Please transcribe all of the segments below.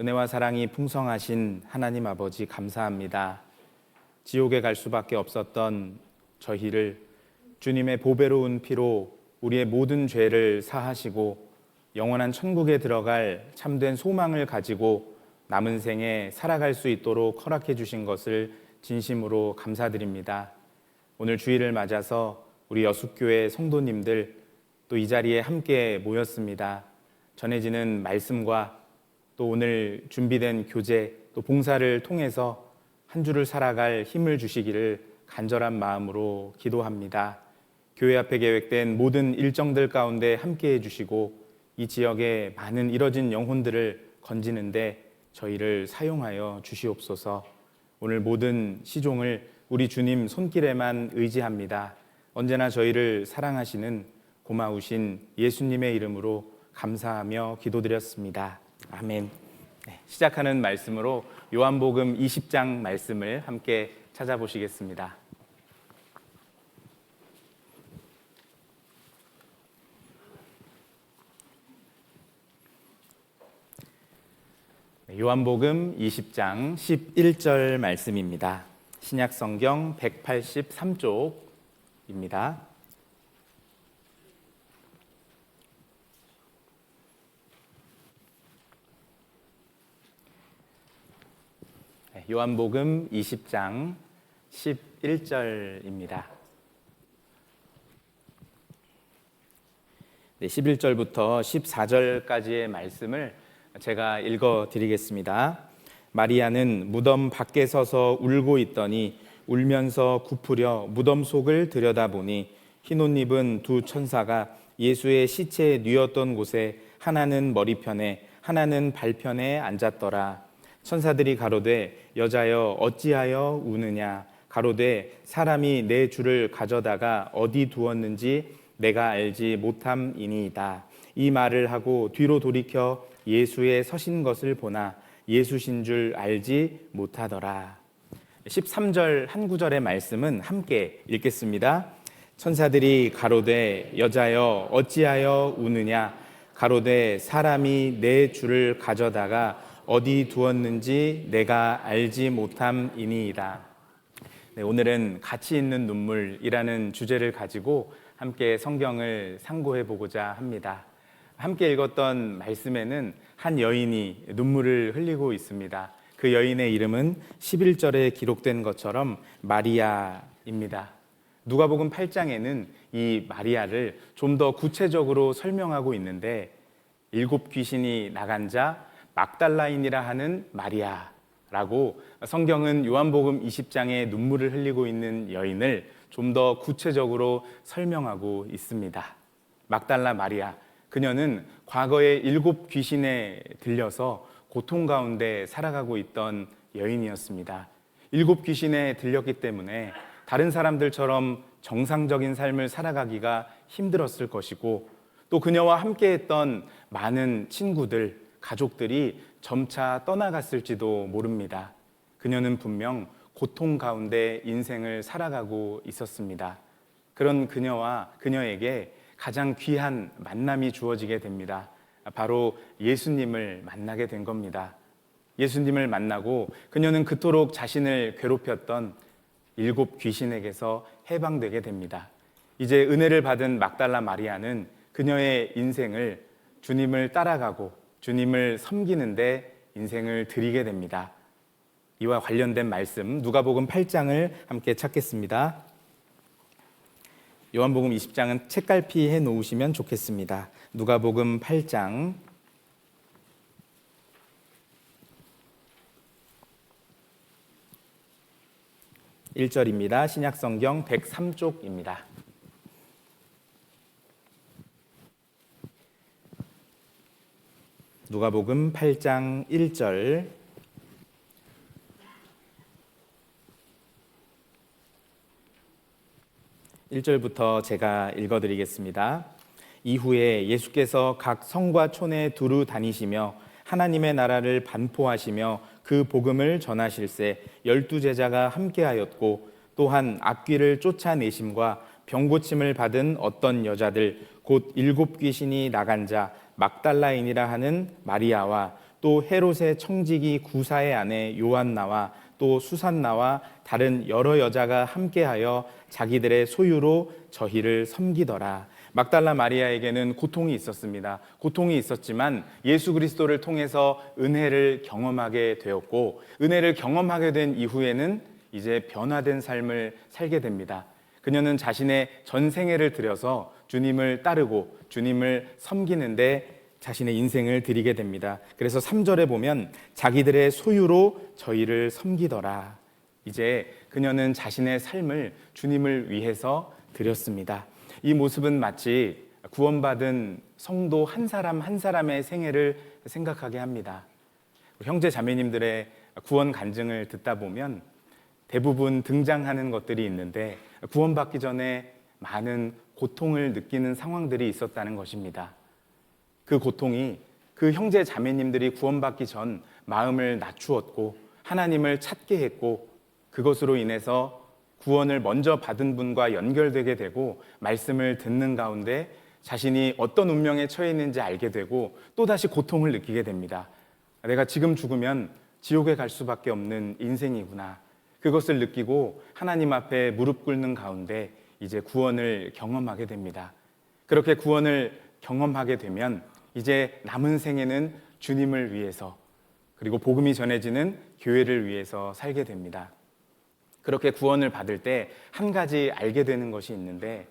은혜와 사랑이 풍성하신 하나님 아버지 감사합니다. 지옥에 갈 수밖에 없었던 저희를 주님의 보배로운 피로 우리의 모든 죄를 사하시고 영원한 천국에 들어갈 참된 소망을 가지고 남은 생에 살아갈 수 있도록 허락해 주신 것을 진심으로 감사드립니다. 오늘 주일을 맞아서 우리 여숫교회 성도님들 또 이 자리에 함께 모였습니다. 전해지는 말씀과 또 오늘 준비된 교제 또 봉사를 통해서 한 주를 살아갈 힘을 주시기를 간절한 마음으로 기도합니다. 교회 앞에 계획된 모든 일정들 가운데 함께해 주시고 이 지역에 많은 잃어진 영혼들을 건지는데 저희를 사용하여 주시옵소서. 오늘 모든 시종을 우리 주님 손길에만 의지합니다. 언제나 저희를 사랑하시는 고마우신 예수님의 이름으로 감사하며 기도드렸습니다. 아멘. 시작하는 말씀으로 요한복음 20장 말씀을 함께 찾아보시겠습니다. 요한복음 20장 11절 말씀입니다. 신약성경 183쪽입니다. 요한복음 20장 11절입니다. 11절부터 14절까지의 말씀을 제가 읽어드리겠습니다. 마리아는 무덤 밖에 서서 울고 있더니 울면서 굽으려 무덤 속을 들여다보니 흰 옷 입은 두 천사가 예수의 시체에 뉘었던 곳에 하나는 머리편에 하나는 발편에 앉았더라. 천사들이 가로되 여자여 어찌하여 우느냐 가로되 사람이 내 주를 가져다가 어디 두었는지 내가 알지 못함이니이다. 이 말을 하고 뒤로 돌이켜 예수의 서신 것을 보나 예수신 줄 알지 못하더라. 13절 한 구절의 말씀은 함께 읽겠습니다. 천사들이 가로되 여자여 어찌하여 우느냐 가로되 사람이 내 주를 가져다가 어디 두었는지 내가 알지 못함이니이다. 오늘은 가치 있는 눈물이라는 주제를 가지고 함께 성경을 상고해 보고자 합니다. 함께 읽었던 말씀에는 한 여인이 눈물을 흘리고 있습니다. 그 여인의 이름은 11절에 기록된 것처럼 마리아입니다. 누가복음 8장에는 이 마리아를 좀 더 구체적으로 설명하고 있는데 7 귀신이 나간 자 막달라인이라 하는 마리아라고 성경은 요한복음 20장에 눈물을 흘리고 있는 여인을 좀 더 구체적으로 설명하고 있습니다. 막달라 마리아, 그녀는 과거에 7 귀신에 들려서 고통 가운데 살아가고 있던 여인이었습니다. 7 귀신에 들렸기 때문에 다른 사람들처럼 정상적인 삶을 살아가기가 힘들었을 것이고 또 그녀와 함께했던 많은 친구들, 가족들이 점차 떠나갔을지도 모릅니다. 그녀는 분명 고통 가운데 인생을 살아가고 있었습니다. 그런 그녀에게 가장 귀한 만남이 주어지게 됩니다. 바로 예수님을 만나게 된 겁니다. 예수님을 만나고 그녀는 그토록 자신을 괴롭혔던 7 귀신에게서 해방되게 됩니다. 이제 은혜를 받은 막달라 마리아는 그녀의 인생을 주님을 따라가고 주님을 섬기는데 인생을 드리게 됩니다. 이와 관련된 말씀 누가복음 8장을 함께 찾겠습니다. 요한복음 20장은 책갈피 해놓으시면 좋겠습니다. 누가복음 8장 1절입니다. 신약성경 103쪽입니다. 누가복음 8장 1절 1절부터 제가 읽어드리겠습니다. 이후에 예수께서 각 성과 촌에 두루 다니시며 하나님의 나라를 반포하시며 그 복음을 전하실세 12 제자가 함께하였고 또한 악귀를 쫓아내심과 병고침을 받은 어떤 여자들 곧 7 귀신이 나간 자 막달라인이라 하는 마리아와 또 헤롯의 청지기 구사의 아내 요한나와 또 수산나와 다른 여러 여자가 함께하여 자기들의 소유로 저희를 섬기더라. 막달라 마리아에게는 고통이 있었습니다. 고통이 있었지만 예수 그리스도를 통해서 은혜를 경험하게 되었고, 은혜를 경험하게 된 이후에는 이제 변화된 삶을 살게 됩니다. 그녀는 자신의 전생애를 들여서 주님을 따르고 주님을 섬기는데 자신의 인생을 드리게 됩니다. 그래서 3절에 보면 자기들의 소유로 저희를 섬기더라. 이제 그녀는 자신의 삶을 주님을 위해서 드렸습니다. 이 모습은 마치 구원받은 성도 한 사람 한 사람의 생애를 생각하게 합니다. 형제 자매님들의 구원 간증을 듣다 보면 대부분 등장하는 것들이 있는데, 구원받기 전에 많은 고통을 느끼는 상황들이 있었다는 것입니다. 그 고통이 그 형제 자매님들이 구원받기 전 마음을 낮추었고 하나님을 찾게 했고, 그것으로 인해서 구원을 먼저 받은 분과 연결되게 되고 말씀을 듣는 가운데 자신이 어떤 운명에 처해 있는지 알게 되고 또다시 고통을 느끼게 됩니다. 내가 지금 죽으면 지옥에 갈 수밖에 없는 인생이구나. 그것을 느끼고 하나님 앞에 무릎 꿇는 가운데 이제 구원을 경험하게 됩니다. 그렇게 구원을 경험하게 되면 이제 남은 생에는 주님을 위해서, 그리고 복음이 전해지는 교회를 위해서 살게 됩니다. 그렇게 구원을 받을 때 한 가지 알게 되는 것이 있는데,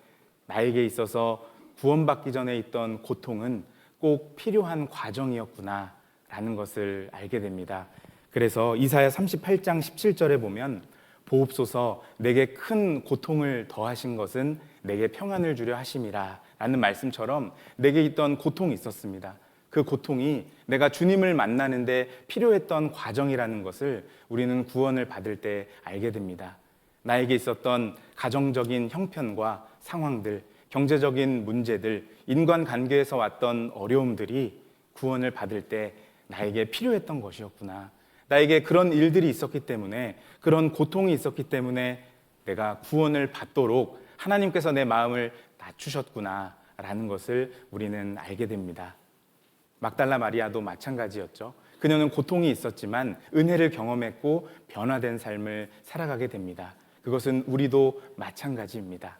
나에게 있어서 구원받기 전에 있던 고통은 꼭 필요한 과정이었구나 라는 것을 알게 됩니다. 그래서 이사야 38장 17절에 보면 보옵소서 내게 큰 고통을 더하신 것은 내게 평안을 주려 하심이라 라는 말씀처럼 내게 있던 고통이 있었습니다. 그 고통이 내가 주님을 만나는데 필요했던 과정이라는 것을 우리는 구원을 받을 때 알게 됩니다. 나에게 있었던 가정적인 형편과 상황들, 경제적인 문제들, 인간관계에서 왔던 어려움들이 구원을 받을 때 나에게 필요했던 것이었구나. 나에게 그런 일들이 있었기 때문에, 그런 고통이 있었기 때문에 내가 구원을 받도록 하나님께서 내 마음을 낮추셨구나 라는 것을 우리는 알게 됩니다. 막달라 마리아도 마찬가지였죠. 그녀는 고통이 있었지만 은혜를 경험했고 변화된 삶을 살아가게 됩니다. 그것은 우리도 마찬가지입니다.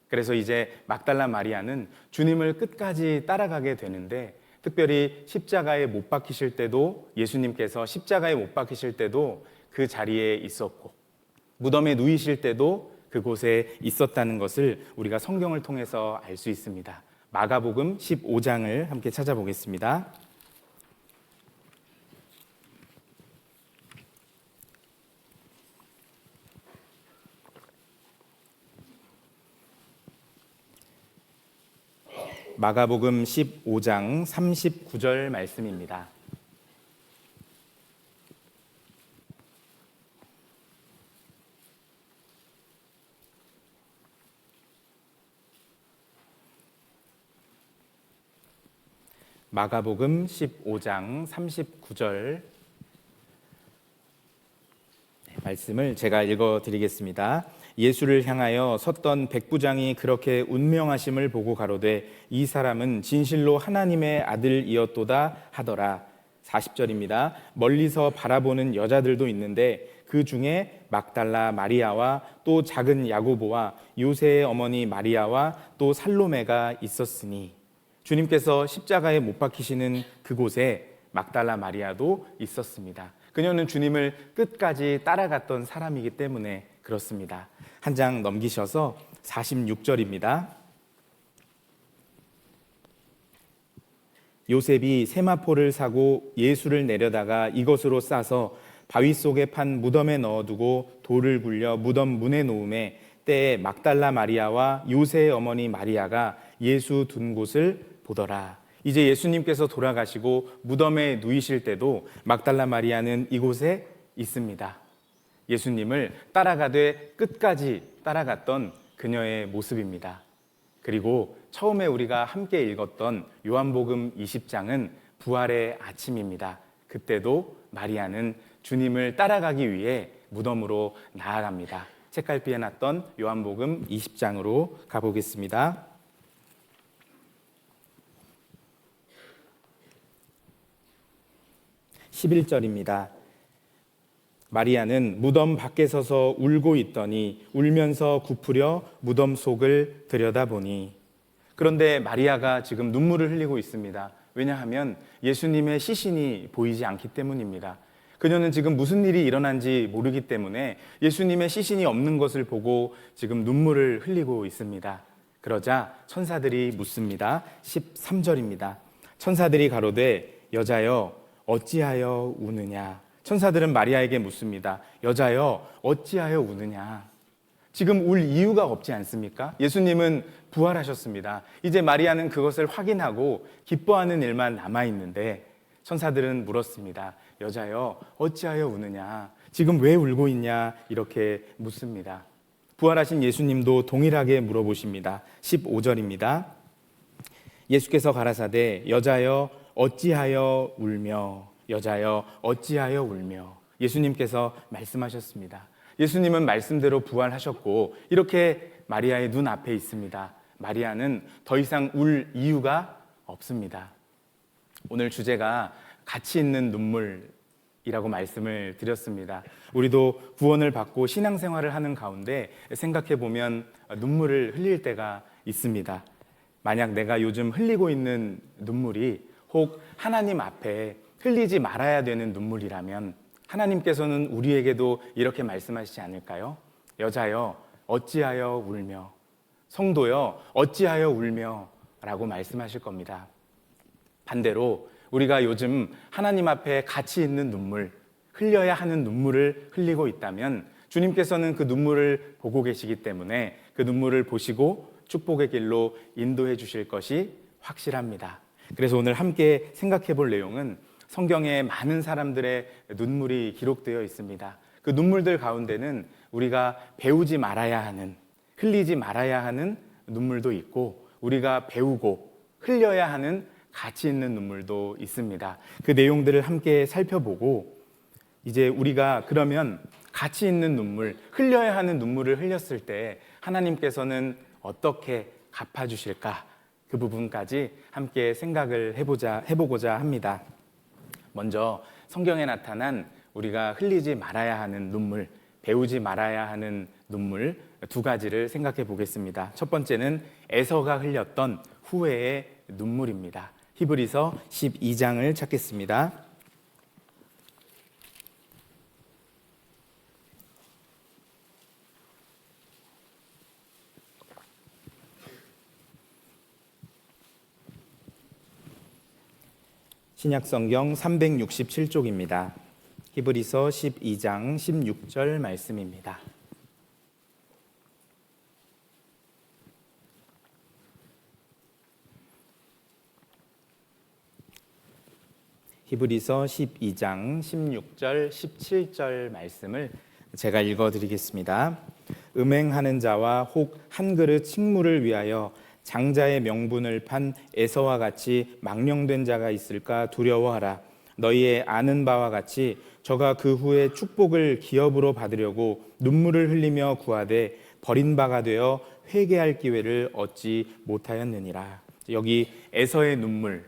그래서 이제 막달라 마리아는 주님을 끝까지 따라가게 되는데, 특별히 십자가에 못 박히실 때도, 예수님께서 십자가에 못 박히실 때도 그 자리에 있었고 무덤에 누이실 때도 그곳에 있었다는 것을 우리가 성경을 통해서 알 수 있습니다. 마가복음 15장을 함께 찾아보겠습니다. 마가복음 15장 39절 말씀입니다. 마가복음 15장 39절 말씀을 제가 읽어드리겠습니다. 예수를 향하여 섰던 백부장이 그렇게 운명하심을 보고 가로되 이 사람은 진실로 하나님의 아들이었도다 하더라. 40절입니다. 멀리서 바라보는 여자들도 있는데 그 중에 막달라 마리아와 또 작은 야고보와 요새의 어머니 마리아와 또 살로메가 있었으니, 주님께서 십자가에 못 박히시는 그곳에 막달라 마리아도 있었습니다. 그녀는 주님을 끝까지 따라갔던 사람이기 때문에 그렇습니다. 한 장 넘기셔서 46절입니다. 요셉이 세마포를 사고 예수를 내려다가 이것으로 싸서 바위 속에 판 무덤에 넣어두고 돌을 굴려 무덤 문에 놓음에 때에 막달라 마리아와 요새의 어머니 마리아가 예수 둔 곳을 보더라. 이제 예수님께서 돌아가시고 무덤에 누이실 때도 막달라 마리아는 이곳에 있습니다. 예수님을 따라가되 끝까지 따라갔던 그녀의 모습입니다. 그리고 처음에 우리가 함께 읽었던 요한복음 20장은 부활의 아침입니다. 그때도 마리아는 주님을 따라가기 위해 무덤으로 나아갑니다. 책갈피에 놨던 요한복음 20장으로 가보겠습니다. 11절입니다. 마리아는 무덤 밖에 서서 울고 있더니 울면서 굽으려 무덤 속을 들여다보니. 그런데 마리아가 지금 눈물을 흘리고 있습니다. 왜냐하면 예수님의 시신이 보이지 않기 때문입니다. 그녀는 지금 무슨 일이 일어난지 모르기 때문에 예수님의 시신이 없는 것을 보고 지금 눈물을 흘리고 있습니다. 그러자 천사들이 묻습니다. 13절입니다. 천사들이 가로되 여자여 어찌하여 우느냐. 천사들은 마리아에게 묻습니다. 여자여 어찌하여 우느냐. 지금 울 이유가 없지 않습니까? 예수님은 부활하셨습니다. 이제 마리아는 그것을 확인하고 기뻐하는 일만 남아있는데 천사들은 물었습니다. 여자여 어찌하여 우느냐. 지금 왜 울고 있냐. 이렇게 묻습니다. 부활하신 예수님도 동일하게 물어보십니다. 15절입니다. 예수께서 가라사대 여자여 어찌하여 울며. 여자여 어찌하여 울며. 예수님께서 말씀하셨습니다. 예수님은 말씀대로 부활하셨고 이렇게 마리아의 눈앞에 있습니다. 마리아는 더 이상 울 이유가 없습니다. 오늘 주제가 가치 있는 눈물이라고 말씀을 드렸습니다. 우리도 구원을 받고 신앙생활을 하는 가운데 생각해보면 눈물을 흘릴 때가 있습니다. 만약 내가 요즘 흘리고 있는 눈물이 혹 하나님 앞에 흘리지 말아야 되는 눈물이라면 하나님께서는 우리에게도 이렇게 말씀하시지 않을까요? 여자여 어찌하여 울며, 성도여 어찌하여 울며 라고 말씀하실 겁니다. 반대로 우리가 요즘 하나님 앞에 가치 있는 눈물, 흘려야 하는 눈물을 흘리고 있다면 주님께서는 그 눈물을 보고 계시기 때문에 그 눈물을 보시고 축복의 길로 인도해 주실 것이 확실합니다. 그래서 오늘 함께 생각해 볼 내용은 성경에 많은 사람들의 눈물이 기록되어 있습니다. 그 눈물들 가운데는 우리가 배우지 말아야 하는, 흘리지 말아야 하는 눈물도 있고 우리가 배우고 흘려야 하는 가치 있는 눈물도 있습니다. 그 내용들을 함께 살펴보고 이제 우리가 그러면 가치 있는 눈물, 흘려야 하는 눈물을 흘렸을 때 하나님께서는 어떻게 갚아주실까? 그 부분까지 함께 생각을 해보고자 합니다. 먼저 성경에 나타난 우리가 흘리지 말아야 하는 눈물, 배우지 말아야 하는 눈물 두 가지를 생각해 보겠습니다. 첫 번째는 에서가 흘렸던 후회의 눈물입니다. 히브리서 12장을 찾겠습니다. 신약성경 367쪽입니다. 히브리서 12장 16절 말씀입니다. 히브리서 12장 16절 17절 말씀을 제가 읽어드리겠습니다. 음행하는 자와 혹 한 그릇 식물을 위하여 장자의 명분을 판 에서와 같이 망령된 자가 있을까 두려워하라. 너희의 아는 바와 같이 저가 그 후에 축복을 기업으로 받으려고 눈물을 흘리며 구하되 버린 바가 되어 회개할 기회를 얻지 못하였느니라. 여기 에서의 눈물이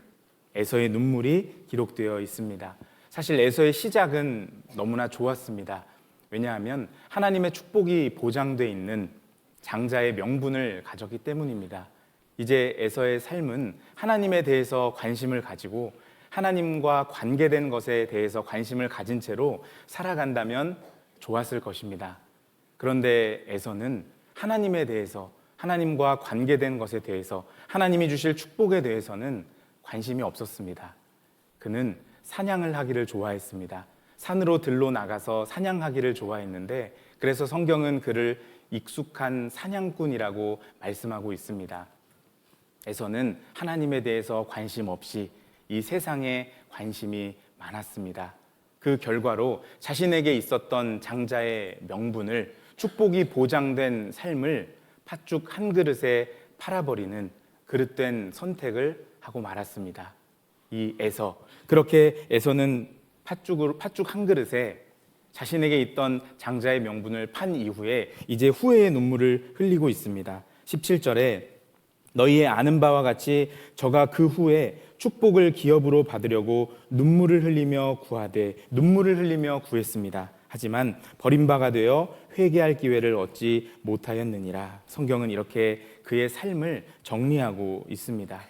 기록되어 있습니다. 사실 에서의 시작은 너무나 좋았습니다. 왜냐하면 하나님의 축복이 보장되어 있는 장자의 명분을 가졌기 때문입니다. 이제 에서의 삶은 하나님에 대해서 관심을 가지고 하나님과 관계된 것에 대해서 관심을 가진 채로 살아간다면 좋았을 것입니다. 그런데 에서는 하나님에 대해서, 하나님과 관계된 것에 대해서, 하나님이 주실 축복에 대해서는 관심이 없었습니다. 그는 사냥을 하기를 좋아했습니다. 산으로 들러 나가서 사냥하기를 좋아했는데 그래서 성경은 그를 익숙한 사냥꾼이라고 말씀하고 있습니다. 에서는 하나님에 대해서 관심 없이 이 세상에 관심이 많았습니다. 그 결과로 자신에게 있었던 장자의 명분을, 축복이 보장된 삶을 팥죽 한 그릇에 팔아버리는 그릇된 선택을 하고 말았습니다. 이 에서, 그렇게 에서는 팥죽 한 그릇에 자신에게 있던 장자의 명분을 판 이후에 이제 후회의 눈물을 흘리고 있습니다. 17절에 너희의 아는 바와 같이 저가 그 후에 축복을 기업으로 받으려고 눈물을 흘리며 구했습니다. 하지만 버림바가 되어 회개할 기회를 얻지 못하였느니라. 성경은 이렇게 그의 삶을 정리하고 있습니다.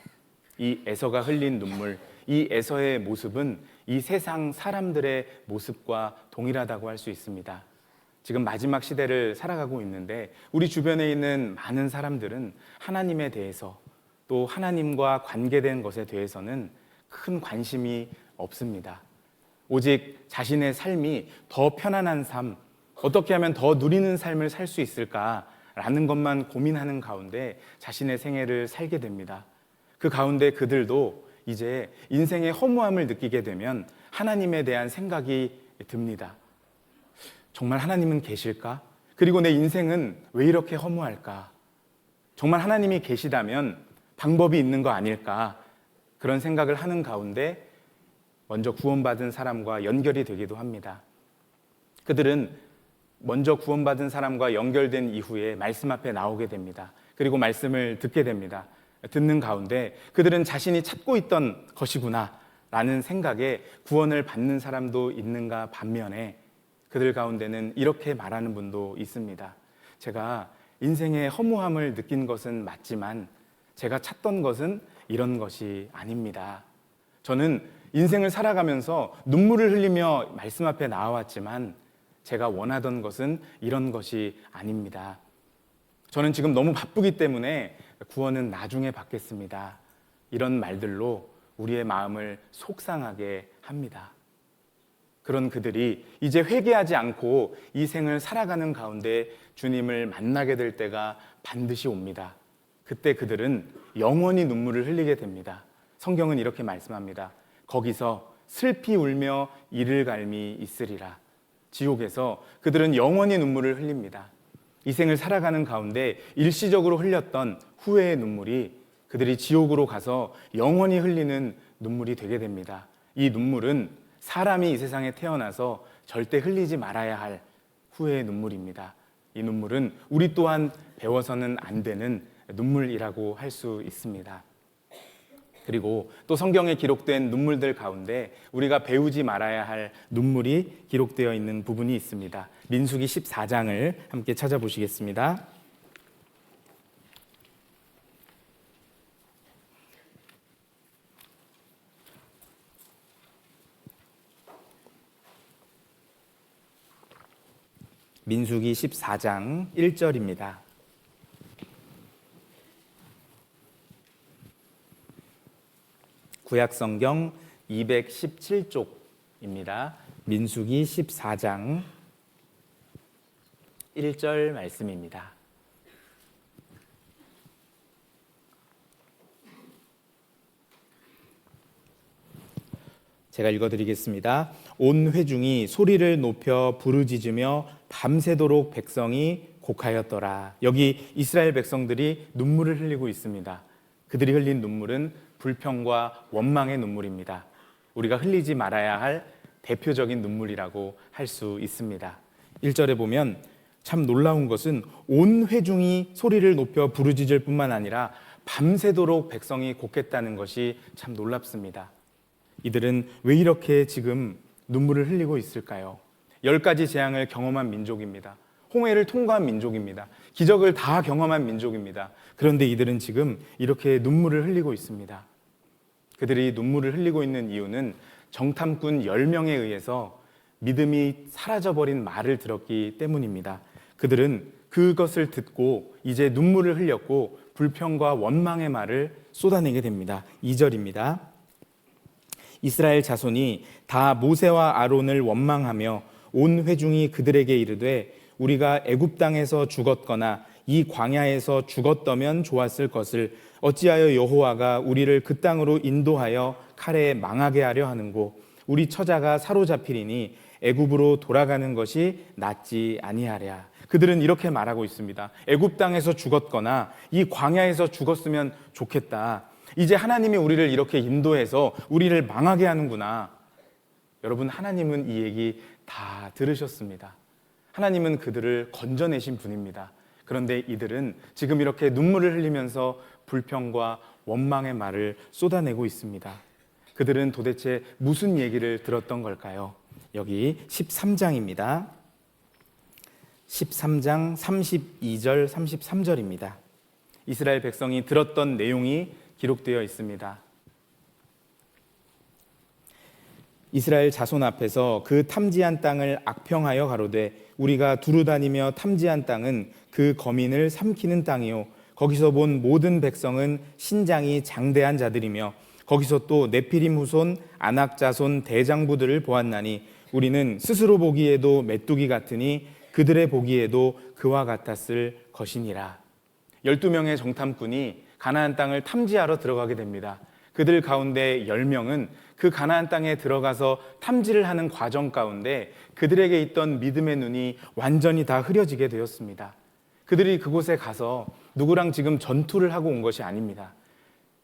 이 에서가 흘린 눈물, 이 에서의 모습은 이 세상 사람들의 모습과 동일하다고 할 수 있습니다. 지금 마지막 시대를 살아가고 있는데 우리 주변에 있는 많은 사람들은 하나님에 대해서 또 하나님과 관계된 것에 대해서는 큰 관심이 없습니다. 오직 자신의 삶이 더 편안한 삶, 어떻게 하면 더 누리는 삶을 살 수 있을까라는 것만 고민하는 가운데 자신의 생애를 살게 됩니다. 그 가운데 그들도 이제 인생의 허무함을 느끼게 되면 하나님에 대한 생각이 듭니다. 정말 하나님은 계실까? 그리고 내 인생은 왜 이렇게 허무할까? 정말 하나님이 계시다면 방법이 있는 거 아닐까? 그런 생각을 하는 가운데 먼저 구원받은 사람과 연결이 되기도 합니다. 그들은 먼저 구원받은 사람과 연결된 이후에 말씀 앞에 나오게 됩니다. 그리고 말씀을 듣게 됩니다. 듣는 가운데 그들은 자신이 찾고 있던 것이구나 라는 생각에 구원을 받는 사람도 있는가 반면에 그들 가운데는 이렇게 말하는 분도 있습니다. 제가 인생의 허무함을 느낀 것은 맞지만 제가 찾던 것은 이런 것이 아닙니다. 저는 인생을 살아가면서 눈물을 흘리며 말씀 앞에 나와왔지만 제가 원하던 것은 이런 것이 아닙니다. 저는 지금 너무 바쁘기 때문에 구원은 나중에 받겠습니다. 이런 말들로 우리의 마음을 속상하게 합니다. 그런 그들이 이제 회개하지 않고 이 생을 살아가는 가운데 주님을 만나게 될 때가 반드시 옵니다. 그때 그들은 영원히 눈물을 흘리게 됩니다. 성경은 이렇게 말씀합니다. 거기서 슬피 울며 이를 갈미 있으리라. 지옥에서 그들은 영원히 눈물을 흘립니다. 이 생을 살아가는 가운데 일시적으로 흘렸던 후회의 눈물이 그들이 지옥으로 가서 영원히 흘리는 눈물이 되게 됩니다. 이 눈물은 사람이 이 세상에 태어나서 절대 흘리지 말아야 할 후회의 눈물입니다. 이 눈물은 우리 또한 배워서는 안 되는 눈물이라고 할 수 있습니다. 그리고 또 성경에 기록된 눈물들 가운데 우리가 배우지 말아야 할 눈물이 기록되어 있는 부분이 있습니다. 민수기 14장을 함께 찾아보시겠습니다. 민수기 14장 1절입니다. 구약성경 217쪽입니다. 민수기 14장 1절 말씀입니다. 제가 읽어드리겠습니다. 온 회중이 소리를 높여 부르짖으며 밤새도록 백성이 곡하였더라. 여기 이스라엘 백성들이 눈물을 흘리고 있습니다. 그들이 흘린 눈물은 불평과 원망의 눈물입니다. 우리가 흘리지 말아야 할 대표적인 눈물이라고 할 수 있습니다. 1절에 보면 참 놀라운 것은 온 회중이 소리를 높여 부르짖을 뿐만 아니라 밤새도록 백성이 곡했다는 것이 참 놀랍습니다. 이들은 왜 이렇게 지금 눈물을 흘리고 있을까요? 10가지 재앙을 경험한 민족입니다. 홍해를 통과한 민족입니다. 기적을 다 경험한 민족입니다. 그런데 이들은 지금 이렇게 눈물을 흘리고 있습니다. 그들이 눈물을 흘리고 있는 이유는 정탐꾼 10명에 의해서 믿음이 사라져버린 말을 들었기 때문입니다. 그들은 그것을 듣고 이제 눈물을 흘렸고 불평과 원망의 말을 쏟아내게 됩니다. 2절입니다. 이스라엘 자손이 다 모세와 아론을 원망하며 온 회중이 그들에게 이르되 우리가 애굽 땅에서 죽었거나 이 광야에서 죽었더면 좋았을 것을 어찌하여 여호와가 우리를 그 땅으로 인도하여 칼에 망하게 하려 하는고 우리 처자가 사로잡히리니 애굽으로 돌아가는 것이 낫지 아니하랴. 그들은 이렇게 말하고 있습니다. 애굽 땅에서 죽었거나 이 광야에서 죽었으면 좋겠다. 이제 하나님이 우리를 이렇게 인도해서 우리를 망하게 하는구나. 여러분, 하나님은 이 얘기 다 들으셨습니다. 하나님은 그들을 건져내신 분입니다. 그런데 이들은 지금 이렇게 눈물을 흘리면서 불평과 원망의 말을 쏟아내고 있습니다. 그들은 도대체 무슨 얘기를 들었던 걸까요? 여기 13장입니다. 13장 32절, 33절입니다. 이스라엘 백성이 들었던 내용이 기록되어 있습니다. 이스라엘 자손 앞에서 그 탐지한 땅을 악평하여 가로되 우리가 두루 다니며 탐지한 땅은 그 거민을 삼키는 땅이요 거기서 본 모든 백성은 신장이 장대한 자들이며 거기서 또 네피림 후손 아낙 자손 대장부들을 보았나니 우리는 스스로 보기에도 메뚜기 같으니 그들의 보기에도 그와 같았을 것이니라. 12명의 정탐꾼이 가나안 땅을 탐지하러 들어가게 됩니다. 그들 가운데 10명은 그 가나안 땅에 들어가서 탐지를 하는 과정 가운데 그들에게 있던 믿음의 눈이 완전히 다 흐려지게 되었습니다. 그들이 그곳에 가서 누구랑 지금 전투를 하고 온 것이 아닙니다.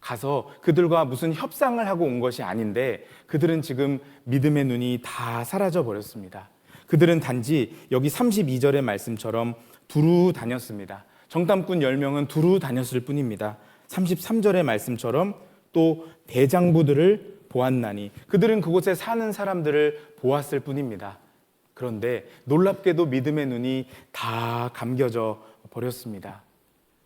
가서 그들과 무슨 협상을 하고 온 것이 아닌데 그들은 지금 믿음의 눈이 다 사라져 버렸습니다. 그들은 단지 여기 32절의 말씀처럼 두루 다녔습니다. 정탐꾼 10명은 두루 다녔을 뿐입니다. 33절의 말씀처럼 또 대장부들을 보았나니 그들은 그곳에 사는 사람들을 보았을 뿐입니다. 그런데 놀랍게도 믿음의 눈이 다 감겨져 버렸습니다.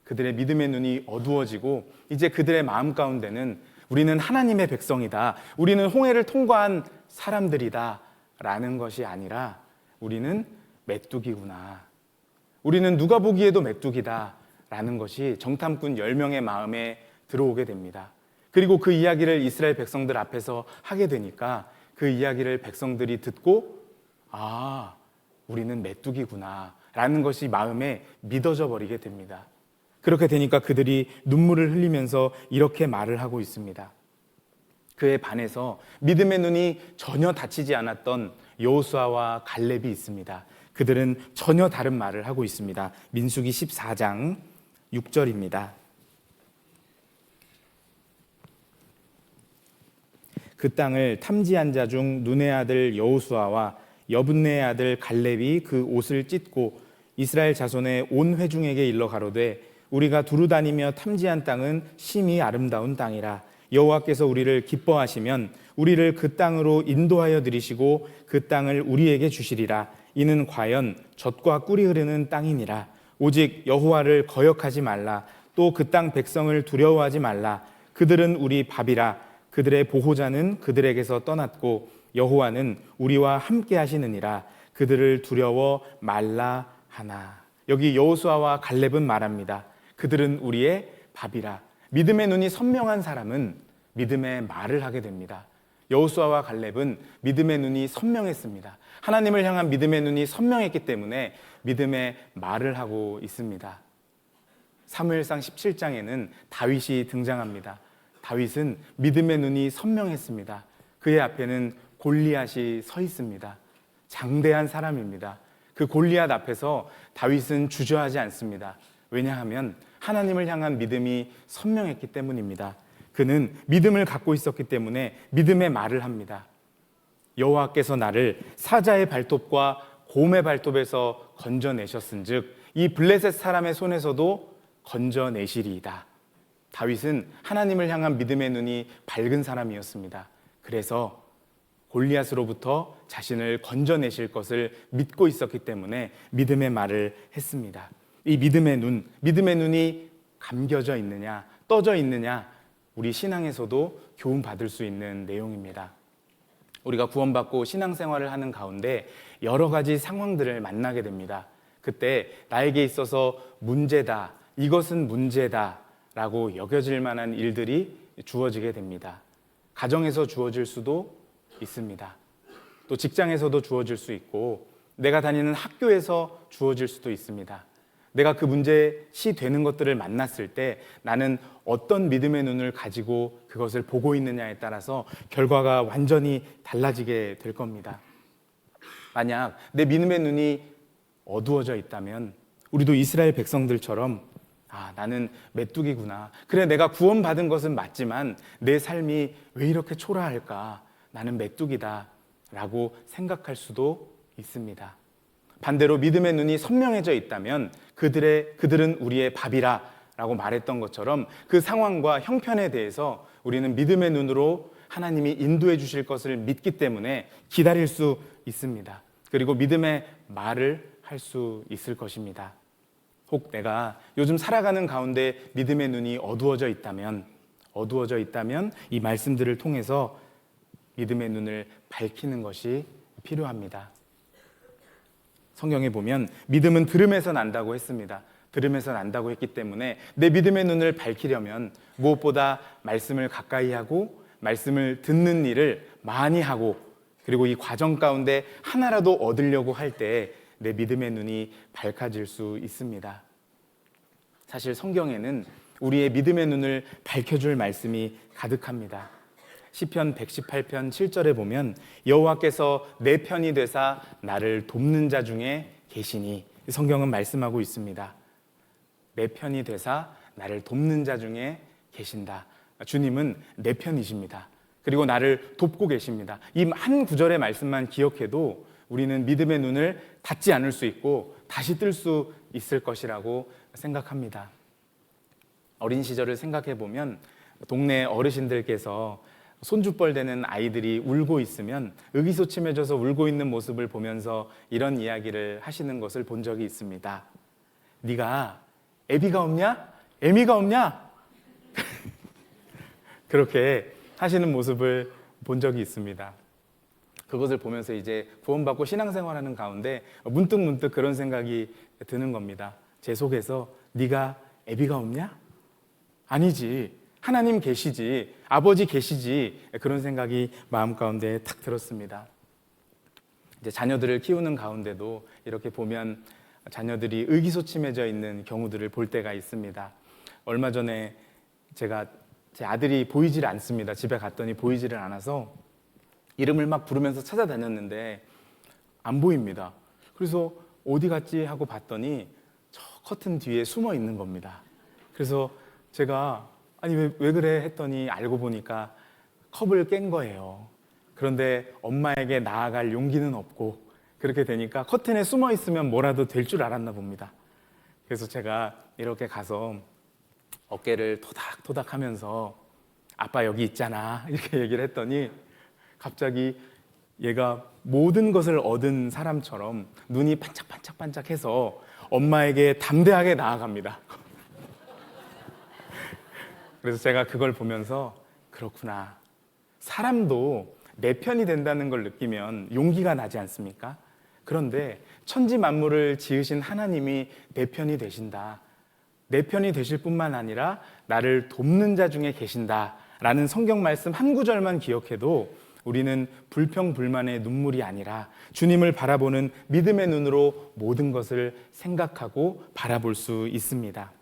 그들의 믿음의 눈이 어두워지고 이제 그들의 마음 가운데는 우리는 하나님의 백성이다, 우리는 홍해를 통과한 사람들이다 라는 것이 아니라 우리는 메뚜기구나, 우리는 누가 보기에도 메뚜기다 라는 것이 정탐꾼 10명의 마음에 들어오게 됩니다. 그리고 그 이야기를 이스라엘 백성들 앞에서 하게 되니까 그 이야기를 백성들이 듣고 아, 우리는 메뚜기구나 라는 것이 마음에 믿어져 버리게 됩니다. 그렇게 되니까 그들이 눈물을 흘리면서 이렇게 말을 하고 있습니다. 그에 반해서 믿음의 눈이 전혀 닫히지 않았던 여호수아와 갈렙이 있습니다. 그들은 전혀 다른 말을 하고 있습니다. 민수기 14장 6절입니다. 그 땅을 탐지한 자 중 눈의 아들 여호수아와 여분네의 아들 갈렙이 그 옷을 찢고 이스라엘 자손의 온 회중에게 일러 가로되 우리가 두루 다니며 탐지한 땅은 심히 아름다운 땅이라. 여호와께서 우리를 기뻐하시면 우리를 그 땅으로 인도하여 들이시고 그 땅을 우리에게 주시리라. 이는 과연 젖과 꿀이 흐르는 땅이니라. 오직 여호와를 거역하지 말라. 또 그 땅 백성을 두려워하지 말라. 그들은 우리 밥이라. 그들의 보호자는 그들에게서 떠났고 여호와는 우리와 함께 하시느니라. 그들을 두려워 말라 하나. 여기 여호수아와 갈렙은 말합니다. 그들은 우리의 밥이라. 믿음의 눈이 선명한 사람은 믿음의 말을 하게 됩니다. 여호수아와 갈렙은 믿음의 눈이 선명했습니다. 하나님을 향한 믿음의 눈이 선명했기 때문에 믿음의 말을 하고 있습니다. 사무엘상 17장에는 다윗이 등장합니다. 다윗은 믿음의 눈이 선명했습니다. 그의 앞에는 골리앗이 서 있습니다. 장대한 사람입니다. 그 골리앗 앞에서 다윗은 주저하지 않습니다. 왜냐하면 하나님을 향한 믿음이 선명했기 때문입니다. 그는 믿음을 갖고 있었기 때문에 믿음의 말을 합니다. 여호와께서 나를 사자의 발톱과 곰의 발톱에서 건져내셨은즉 이 블레셋 사람의 손에서도 건져내시리이다. 다윗은 하나님을 향한 믿음의 눈이 밝은 사람이었습니다. 그래서 골리앗으로부터 자신을 건져내실 것을 믿고 있었기 때문에 믿음의 말을 했습니다. 이 믿음의 눈이 감겨져 있느냐, 떠져 있느냐, 우리 신앙에서도 교훈 받을 수 있는 내용입니다. 우리가 구원받고 신앙생활을 하는 가운데 여러 가지 상황들을 만나게 됩니다. 그때 나에게 있어서 문제다, 이것은 문제다 라고 여겨질 만한 일들이 주어지게 됩니다. 가정에서 주어질 수도 있습니다. 또 직장에서도 주어질 수 있고 내가 다니는 학교에서 주어질 수도 있습니다. 내가 그 문제시 되는 것들을 만났을 때 나는 어떤 믿음의 눈을 가지고 그것을 보고 있느냐에 따라서 결과가 완전히 달라지게 될 겁니다. 만약 내 믿음의 눈이 어두워져 있다면 우리도 이스라엘 백성들처럼 나는 메뚜기구나. 그래, 내가 구원받은 것은 맞지만 내 삶이 왜 이렇게 초라할까? 나는 메뚜기다 라고 생각할 수도 있습니다. 반대로 믿음의 눈이 선명해져 있다면 그들은 우리의 밥이라 라고 말했던 것처럼 그 상황과 형편에 대해서 우리는 믿음의 눈으로 하나님이 인도해 주실 것을 믿기 때문에 기다릴 수 있습니다. 그리고 믿음의 말을 할 수 있을 것입니다. 혹 내가 요즘 살아가는 가운데 믿음의 눈이 어두워져 있다면 이 말씀들을 통해서 믿음의 눈을 밝히는 것이 필요합니다. 성경에 보면 믿음은 들음에서 난다고 했습니다. 들음에서 난다고 했기 때문에 내 믿음의 눈을 밝히려면 무엇보다 말씀을 가까이 하고 말씀을 듣는 일을 많이 하고, 그리고 이 과정 가운데 하나라도 얻으려고 할 때 내 믿음의 눈이 밝아질 수 있습니다. 사실 성경에는 우리의 믿음의 눈을 밝혀줄 말씀이 가득합니다. 시편 118편 7절에 보면 여호와께서 내 편이 되사 나를 돕는 자 중에 계시니, 성경은 말씀하고 있습니다. 내 편이 되사 나를 돕는 자 중에 계신다. 주님은 내 편이십니다. 그리고 나를 돕고 계십니다. 이 한 구절의 말씀만 기억해도 우리는 믿음의 눈을 닫지 않을 수 있고 다시 뜰 수 있을 것이라고 생각합니다. 어린 시절을 생각해 보면 동네 어르신들께서 손주뻘 되는 아이들이 울고 있으면 의기소침해져서 울고 있는 모습을 보면서 이런 이야기를 하시는 것을 본 적이 있습니다. 네가 애비가 없냐? 애미가 없냐? 그렇게 하시는 모습을 본 적이 있습니다. 그것을 보면서 이제 구원받고 신앙생활하는 가운데 문득 그런 생각이 드는 겁니다. 제 속에서 네가 애비가 없냐? 아니지. 하나님 계시지. 아버지 계시지. 그런 생각이 마음 가운데 탁 들었습니다. 이제 자녀들을 키우는 가운데도 이렇게 보면 자녀들이 의기소침해져 있는 경우들을 볼 때가 있습니다. 얼마 전에 제 아들이 보이질 않습니다. 집에 갔더니 보이지를 않아서 이름을 막 부르면서 찾아다녔는데 안 보입니다. 그래서 어디 갔지 하고 봤더니 저 커튼 뒤에 숨어 있는 겁니다. 그래서 제가 아니 왜 그래 했더니 알고 보니까 컵을 깬 거예요. 그런데 엄마에게 나아갈 용기는 없고, 그렇게 되니까 커튼에 숨어 있으면 뭐라도 될 줄 알았나 봅니다. 그래서 제가 이렇게 가서 어깨를 토닥토닥 하면서 아빠 여기 있잖아 이렇게 얘기를 했더니 갑자기 얘가 모든 것을 얻은 사람처럼 눈이 반짝반짝반짝해서 엄마에게 담대하게 나아갑니다. 그래서 제가 그걸 보면서 그렇구나. 사람도 내 편이 된다는 걸 느끼면 용기가 나지 않습니까? 그런데 천지 만물을 지으신 하나님이 내 편이 되신다. 내 편이 되실 뿐만 아니라 나를 돕는 자 중에 계신다라는 성경 말씀 한 구절만 기억해도 우리는 불평불만의 눈물이 아니라 주님을 바라보는 믿음의 눈으로 모든 것을 생각하고 바라볼 수 있습니다.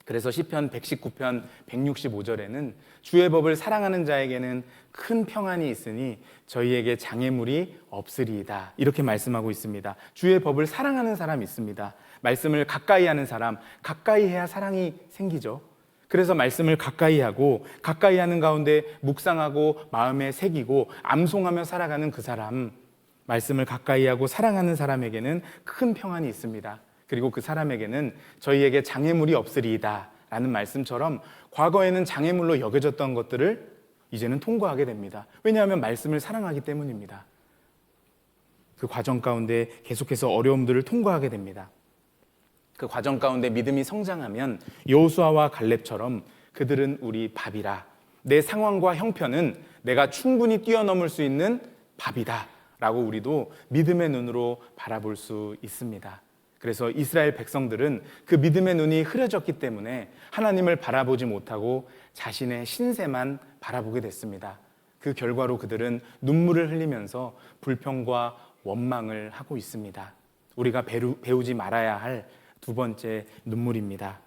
그래서 시편 119편 165절에는 주의 법을 사랑하는 자에게는 큰 평안이 있으니 저희에게 장애물이 없으리이다. 이렇게 말씀하고 있습니다. 주의 법을 사랑하는 사람이 있습니다. 말씀을 가까이 하는 사람, 가까이 해야 사랑이 생기죠. 그래서 말씀을 가까이 하고 가까이 하는 가운데 묵상하고 마음에 새기고 암송하며 살아가는 그 사람, 말씀을 가까이 하고 사랑하는 사람에게는 큰 평안이 있습니다. 그리고 그 사람에게는 저희에게 장애물이 없으리이다 라는 말씀처럼 과거에는 장애물로 여겨졌던 것들을 이제는 통과하게 됩니다. 왜냐하면 말씀을 사랑하기 때문입니다. 그 과정 가운데 계속해서 어려움들을 통과하게 됩니다. 그 과정 가운데 믿음이 성장하면 여호수아와 갈렙처럼 그들은 우리 밥이라, 내 상황과 형편은 내가 충분히 뛰어넘을 수 있는 밥이다 라고 우리도 믿음의 눈으로 바라볼 수 있습니다. 그래서 이스라엘 백성들은 그 믿음의 눈이 흐려졌기 때문에 하나님을 바라보지 못하고 자신의 신세만 바라보게 됐습니다. 그 결과로 그들은 눈물을 흘리면서 불평과 원망을 하고 있습니다. 우리가 배우지 말아야 할 두 번째 눈물입니다.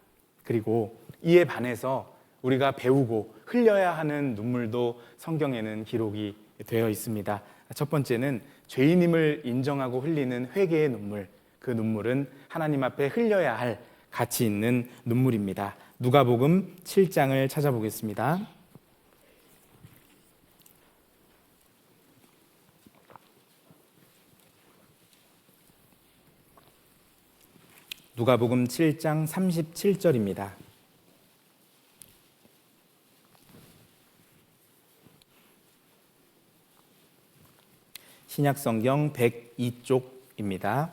그리고 이에 반해서 우리가 배우고 흘려야 하는 눈물도 성경에는 기록이 되어 있습니다. 첫 번째는 죄인임을 인정하고 흘리는 회개의 눈물. 그 눈물은 하나님 앞에 흘려야 할 가치 있는 눈물입니다. 누가복음 7장을 찾아보겠습니다. 누가복음 7장 37절입니다. 신약성경 102쪽입니다.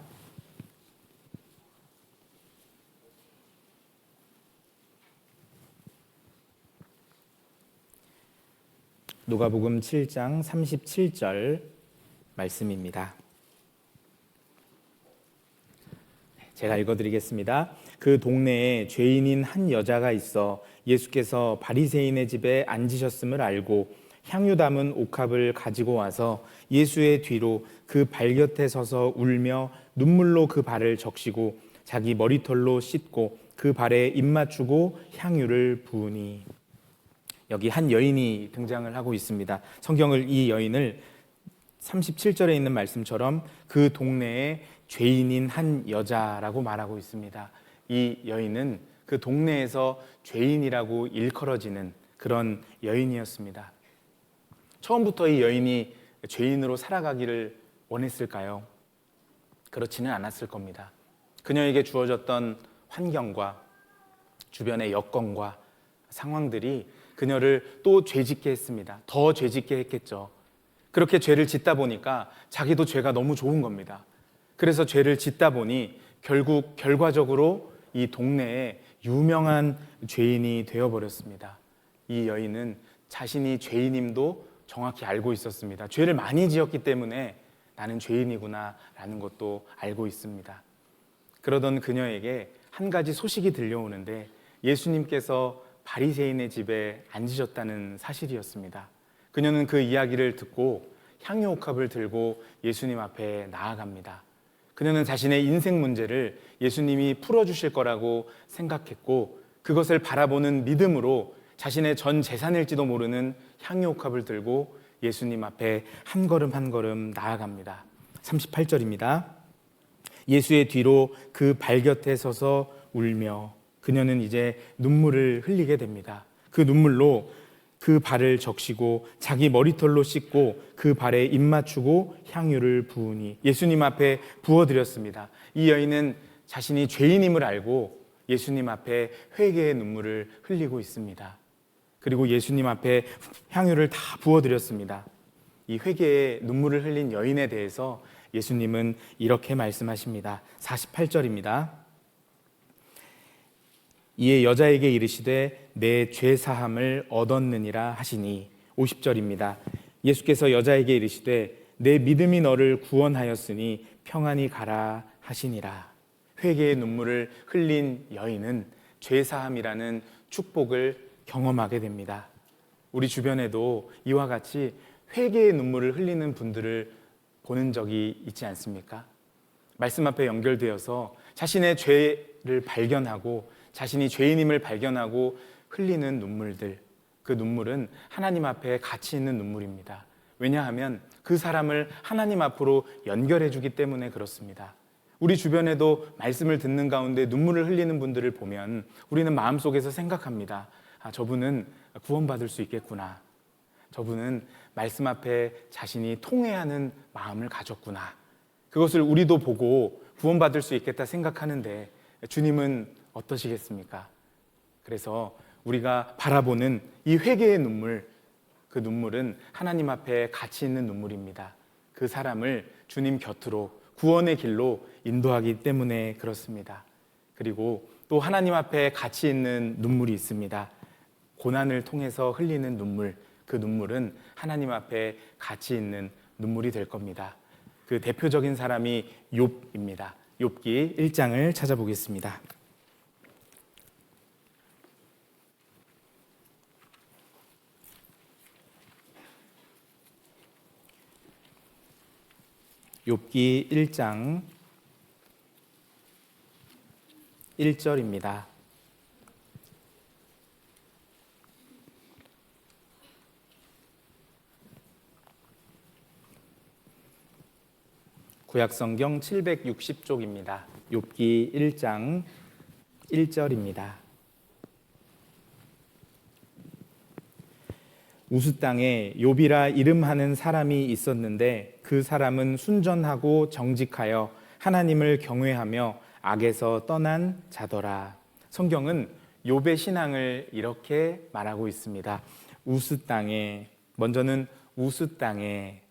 누가복음 7장 37절 말씀입니다. 제가 읽어드리겠습니다. 그 동네에 죄인인 한 여자가 있어 예수께서 바리새인의 집에 앉으셨음을 알고 향유 담은 옥합을 가지고 와서 예수의 뒤로 그 발 곁에 서서 울며 눈물로 그 발을 적시고 자기 머리털로 씻고 그 발에 입 맞추고 향유를 부으니. 여기 한 여인이 등장을 하고 있습니다. 성경을 이 여인을 37절에 있는 말씀처럼 그 동네에 죄인인 한 여자라고 말하고 있습니다. 이 여인은 그 동네에서 죄인이라고 일컬어지는 그런 여인이었습니다. 처음부터 이 여인이 죄인으로 살아가기를 원했을까요? 그렇지는 않았을 겁니다. 그녀에게 주어졌던 환경과 주변의 여건과 상황들이 그녀를 또 죄짓게 했습니다. 더 죄짓게 했겠죠. 그렇게 죄를 짓다 보니까 자기도 죄가 너무 좋은 겁니다. 그래서 죄를 짓다 보니 결국 결과적으로 이 동네에 유명한 죄인이 되어버렸습니다. 이 여인은 자신이 죄인임도 정확히 알고 있었습니다. 죄를 많이 지었기 때문에 나는 죄인이구나 라는 것도 알고 있습니다. 그러던 그녀에게 한 가지 소식이 들려오는데 예수님께서 바리새인의 집에 앉으셨다는 사실이었습니다. 그녀는 그 이야기를 듣고 향유 옥합을 들고 예수님 앞에 나아갑니다. 그녀는 자신의 인생 문제를 예수님이 풀어주실 거라고 생각했고 그것을 바라보는 믿음으로 자신의 전 재산일지도 모르는 향유 옥합을 들고 예수님 앞에 한 걸음 한 걸음 나아갑니다. 38절입니다. 예수의 뒤로 그 발 곁에 서서 울며 그녀는 이제 눈물을 흘리게 됩니다. 그 눈물로 그 발을 적시고 자기 머리털로 씻고 그 발에 입 맞추고 향유를 부으니 예수님 앞에 부어드렸습니다. 이 여인은 자신이 죄인임을 알고 예수님 앞에 회개의 눈물을 흘리고 있습니다. 그리고 예수님 앞에 향유를 다 부어드렸습니다. 이 회개의 눈물을 흘린 여인에 대해서 예수님은 이렇게 말씀하십니다. 48절입니다. 이에 여자에게 이르시되 내 죄 사함을 얻었느니라 하시니. 50절입니다. 예수께서 여자에게 이르시되 내 믿음이 너를 구원하였으니 평안히 가라 하시니라. 회개의 눈물을 흘린 여인은 죄 사함이라는 축복을 경험하게 됩니다. 우리 주변에도 이와 같이 회개의 눈물을 흘리는 분들을 보는 적이 있지 않습니까? 말씀 앞에 연결되어서 자신의 죄를 발견하고 자신이 죄인임을 발견하고 흘리는 눈물들, 그 눈물은 하나님 앞에 가치 있는 눈물입니다. 왜냐하면 그 사람을 하나님 앞으로 연결해 주기 때문에 그렇습니다. 우리 주변에도 말씀을 듣는 가운데 눈물을 흘리는 분들을 보면 우리는 마음속에서 생각합니다. 저분은 구원받을 수 있겠구나. 저분은 말씀 앞에 자신이 통회하는 마음을 가졌구나. 그것을 우리도 보고 구원받을 수 있겠다 생각하는데 주님은 어떠시겠습니까? 그래서 우리가 바라보는 이 회개의 눈물, 그 눈물은 하나님 앞에 가치 있는 눈물입니다. 그 사람을 주님 곁으로 구원의 길로 인도하기 때문에 그렇습니다. 그리고 또 하나님 앞에 가치 있는 눈물이 있습니다. 고난을 통해서 흘리는 눈물, 그 눈물은 하나님 앞에 가치 있는 눈물이 될 겁니다. 그 대표적인 사람이 욥입니다. 욥기 1장을 찾아보겠습니다. 욥기 1장 1절입니다. 구약성경 760쪽입니다. 욥기 1장 1절입니다. 우스 땅에 욥이라 이름하는 사람이 있었는데 그 사람은 순전하고 정직하여 하나님을 경외하며 악에서 떠난 자더라. 성경은 욥의 신앙을 이렇게 말하고 있습니다. 우스 땅에, 먼저는 우스 땅에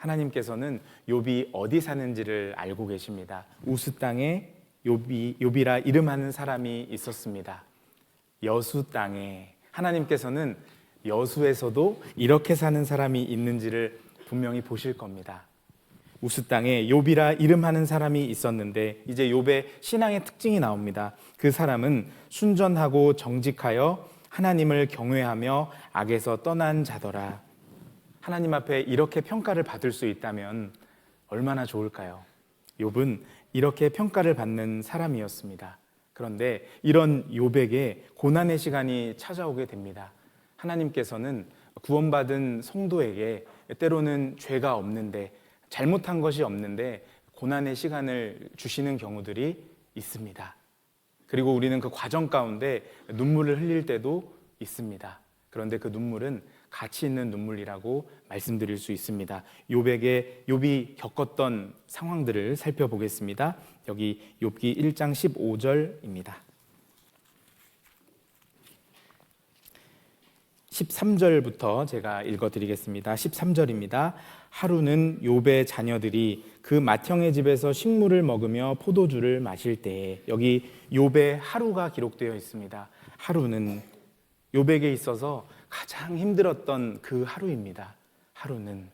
하나님께서는 욥이 어디 사는지를 알고 계십니다. 우스 땅에 욥이라 이름하는 사람이 있었습니다. 여수 땅에 하나님께서는 여수에서도 이렇게 사는 사람이 있는지를 분명히 보실 겁니다. 우스 땅에 욥이라 이름하는 사람이 있었는데 이제 욥의 신앙의 특징이 나옵니다. 그 사람은 순전하고 정직하여 하나님을 경외하며 악에서 떠난 자더라. 하나님 앞에 이렇게 평가를 받을 수 있다면 얼마나 좋을까요? 욥은 이렇게 평가를 받는 사람이었습니다. 그런데 이런 욥에게 고난의 시간이 찾아오게 됩니다. 하나님께서는 구원받은 성도에게 때로는 죄가 없는데 잘못한 것이 없는데 고난의 시간을 주시는 경우들이 있습니다. 그리고 우리는 그 과정 가운데 눈물을 흘릴 때도 있습니다. 그런데 그 눈물은 가치 있는 눈물이라고 말씀드릴 수 있습니다. 욥이 겪었던 상황들을 살펴보겠습니다. 여기 욥기 1장 15절입니다. 13절부터 제가 읽어드리겠습니다. 13절입니다. 하루는 욥의 자녀들이 그 맏형의 집에서 식물을 먹으며 포도주를 마실 때에, 여기 욥의 하루가 기록되어 있습니다. 하루는 욥에게 있어서 가장 힘들었던 그 하루입니다. 하루는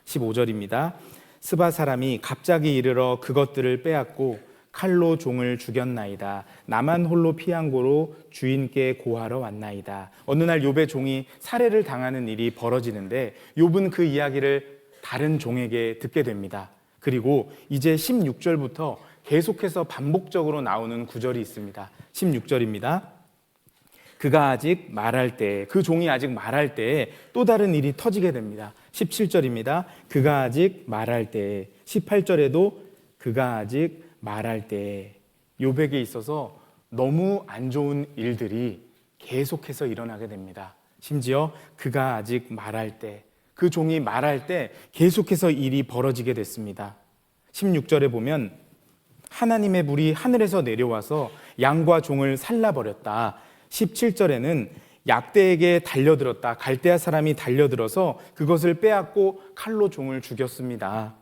15절입니다. 스바 사람이 갑자기 이르러 그것들을 빼앗고 칼로 종을 죽였나이다. 나만 홀로 피한 고로 주인께 고하러 왔나이다. 어느 날 욥의 종이 살해를 당하는 일이 벌어지는데 욥은 그 이야기를 다른 종에게 듣게 됩니다. 그리고 이제 16절부터 계속해서 반복적으로 나오는 구절이 있습니다. 16절입니다. 그가 아직 말할 때, 그 종이 아직 말할 때에 또 다른 일이 터지게 됩니다. 17절입니다. 그가 아직 말할 때, 18절에도 그가 아직 말할 때, 욥에게 있어서 너무 안 좋은 일들이 계속해서 일어나게 됩니다. 심지어 그가 아직 말할 때, 그 종이 말할 때 계속해서 일이 벌어지게 됐습니다. 16절에 보면 하나님의 불이 하늘에서 내려와서 양과 종을 살라버렸다. 17절에는 약대에게 달려들었다. 갈대아 사람이 달려들어서 그것을 빼앗고 칼로 종을 죽였습니다.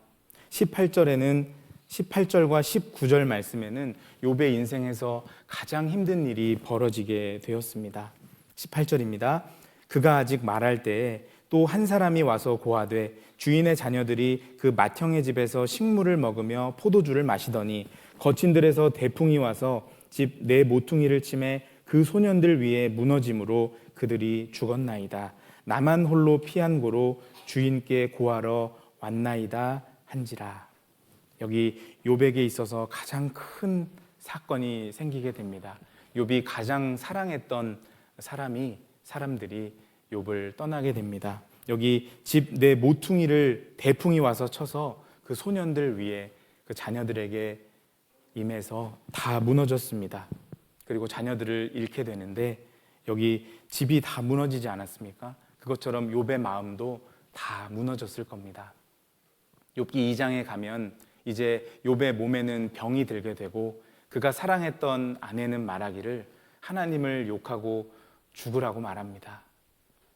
18절과 19절 말씀에는 욥의 인생에서 가장 힘든 일이 벌어지게 되었습니다. 18절입니다. 그가 아직 말할 때에 또 한 사람이 와서 고하되 주인의 자녀들이 그 맏형의 집에서 식물을 먹으며 포도주를 마시더니 거친들에서 대풍이 와서 집 내 모퉁이를 치매 그 소년들 위에 무너짐으로 그들이 죽었나이다. 나만 홀로 피한 고로 주인께 고하러 왔나이다 한지라. 여기 욥에게 있어서 가장 큰 사건이 생기게 됩니다. 욥이 가장 사랑했던 사람들이 욥을 떠나게 됩니다. 여기 집 내 모퉁이를 대풍이 와서 쳐서 그 소년들 위에 그 자녀들에게 임해서 다 무너졌습니다. 그리고 자녀들을 잃게 되는데 여기 집이 다 무너지지 않았습니까? 그것처럼 욥의 마음도 다 무너졌을 겁니다. 욥기 2장에 가면 이제 욥의 몸에는 병이 들게 되고 그가 사랑했던 아내는 말하기를 하나님을 욕하고 죽으라고 말합니다.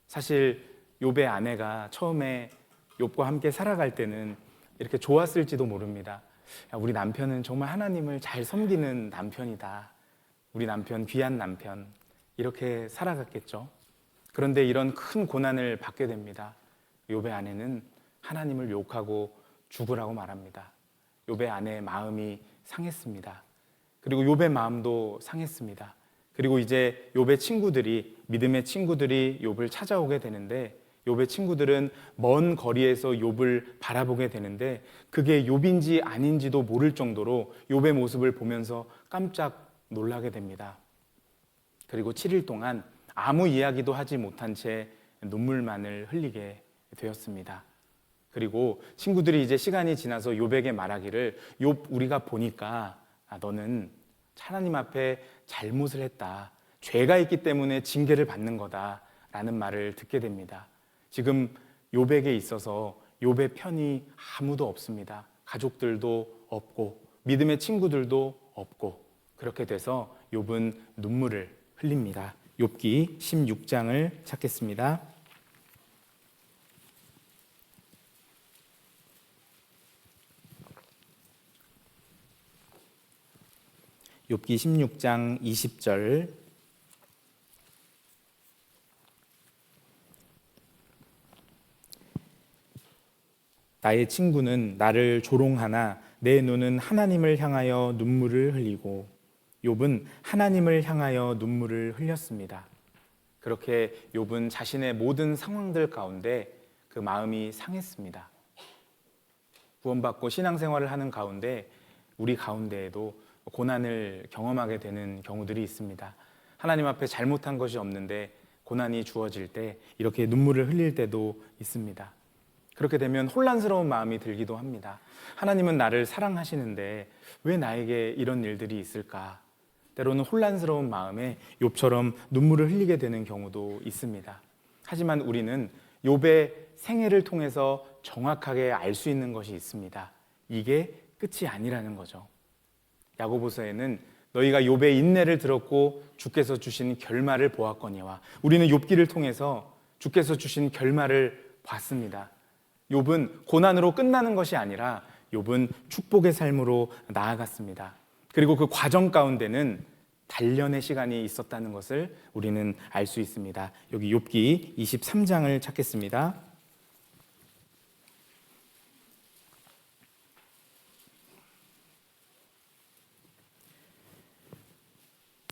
사실 욥의 아내가 처음에 욥과 함께 살아갈 때는 이렇게 좋았을지도 모릅니다. 야, 우리 남편은 정말 하나님을 잘 섬기는 남편이다. 우리 남편 귀한 남편, 이렇게 살아갔겠죠. 그런데 이런 큰 고난을 받게 됩니다. 욥의 아내는 하나님을 욕하고 죽으라고 말합니다. 욥의 아내의 마음이 상했습니다. 그리고 욥의 마음도 상했습니다. 그리고 이제 욥의 친구들이, 믿음의 친구들이 욥을 찾아오게 되는데 욥의 친구들은 먼 거리에서 욥을 바라보게 되는데 그게 욥인지 아닌지도 모를 정도로 욥의 모습을 보면서 깜짝 놀라게 됩니다. 그리고 7일 동안 아무 이야기도 하지 못한 채 눈물만을 흘리게 되었습니다. 그리고 친구들이 이제 시간이 지나서 욥에게 말하기를 욥 우리가 보니까 너는 하나님 앞에 잘못을 했다. 죄가 있기 때문에 징계를 받는 거다라는 말을 듣게 됩니다. 지금 욥에게 있어서 욥의 편이 아무도 없습니다. 가족들도 없고 믿음의 친구들도 없고 그렇게 돼서 욥은 눈물을 흘립니다. 욥기 16장을 찾겠습니다. 욥기 16장 20절. 나의 친구는 나를 조롱하나 내 눈은 하나님을 향하여 눈물을 흘리고. 욥은 하나님을 향하여 눈물을 흘렸습니다. 그렇게 욥은 자신의 모든 상황들 가운데 그 마음이 상했습니다. 구원받고 신앙생활을 하는 가운데 우리 가운데에도 고난을 경험하게 되는 경우들이 있습니다. 하나님 앞에 잘못한 것이 없는데 고난이 주어질 때 이렇게 눈물을 흘릴 때도 있습니다. 그렇게 되면 혼란스러운 마음이 들기도 합니다. 하나님은 나를 사랑하시는데 왜 나에게 이런 일들이 있을까? 때로는 혼란스러운 마음에 욥처럼 눈물을 흘리게 되는 경우도 있습니다. 하지만 우리는 욥의 생애를 통해서 정확하게 알 수 있는 것이 있습니다. 이게 끝이 아니라는 거죠. 야고보서에는 너희가 욥의 인내를 들었고 주께서 주신 결말을 보았거니와. 우리는 욥기를 통해서 주께서 주신 결말을 봤습니다. 욥은 고난으로 끝나는 것이 아니라 욥은 축복의 삶으로 나아갔습니다. 그리고 그 과정 가운데는 단련의 시간이 있었다는 것을 우리는 알 수 있습니다. 여기 욥기 23장을 찾겠습니다.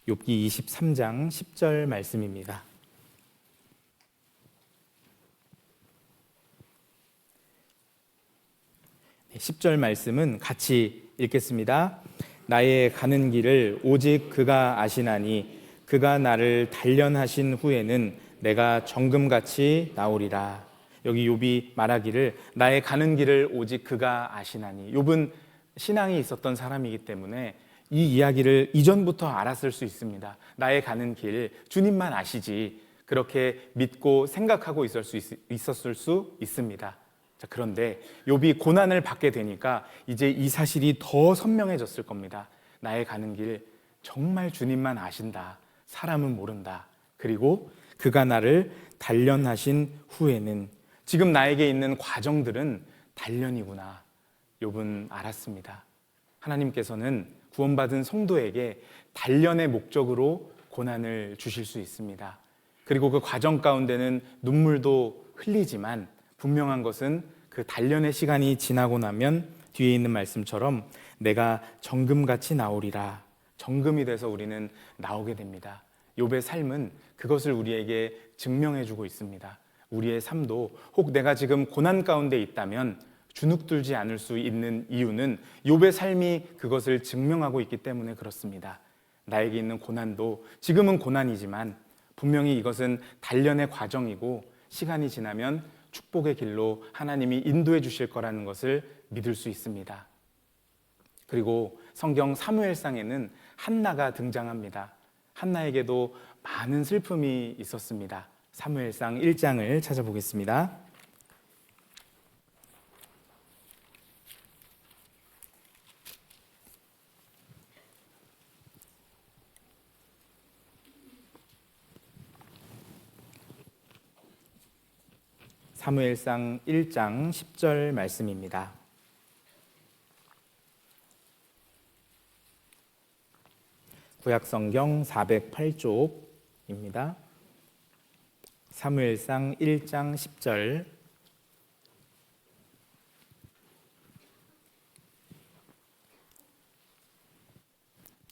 욥기 23장 10절 말씀입니다. 10절 말씀은 같이 읽겠습니다. 나의 가는 길을 오직 그가 아시나니 그가 나를 단련하신 후에는 내가 정금같이 나오리라. 여기 욥이 말하기를 나의 가는 길을 오직 그가 아시나니. 욥은 신앙이 있었던 사람이기 때문에 이 이야기를 이전부터 알았을 수 있습니다. 나의 가는 길 주님만 아시지. 그렇게 믿고 생각하고 있었을 수 있습니다. 자, 그런데 욥이 고난을 받게 되니까 이제 이 사실이 더 선명해졌을 겁니다. 나의 가는 길 정말 주님만 아신다. 사람은 모른다. 그리고 그가 나를 단련하신 후에는 지금 나에게 있는 과정들은 단련이구나. 욥은 알았습니다. 하나님께서는 구원받은 성도에게 단련의 목적으로 고난을 주실 수 있습니다. 그리고 그 과정 가운데는 눈물도 흘리지만 분명한 것은 그 단련의 시간이 지나고 나면 뒤에 있는 말씀처럼 내가 정금같이 나오리라. 정금이 돼서 우리는 나오게 됩니다. 욥의 삶은 그것을 우리에게 증명해주고 있습니다. 우리의 삶도 혹 내가 지금 고난 가운데 있다면 주눅들지 않을 수 있는 이유는 욥의 삶이 그것을 증명하고 있기 때문에 그렇습니다. 나에게 있는 고난도 지금은 고난이지만 분명히 이것은 단련의 과정이고 시간이 지나면 축복의 길로 하나님이 인도해 주실 거라는 것을 믿을 수 있습니다. 그리고 성경 사무엘상에는 한나가 등장합니다. 한나에게도 많은 슬픔이 있었습니다. 사무엘상 1장을 찾아보겠습니다. 사무엘상 1장 10절 말씀입니다. 구약성경 408쪽입니다. 사무엘상 1장 10절.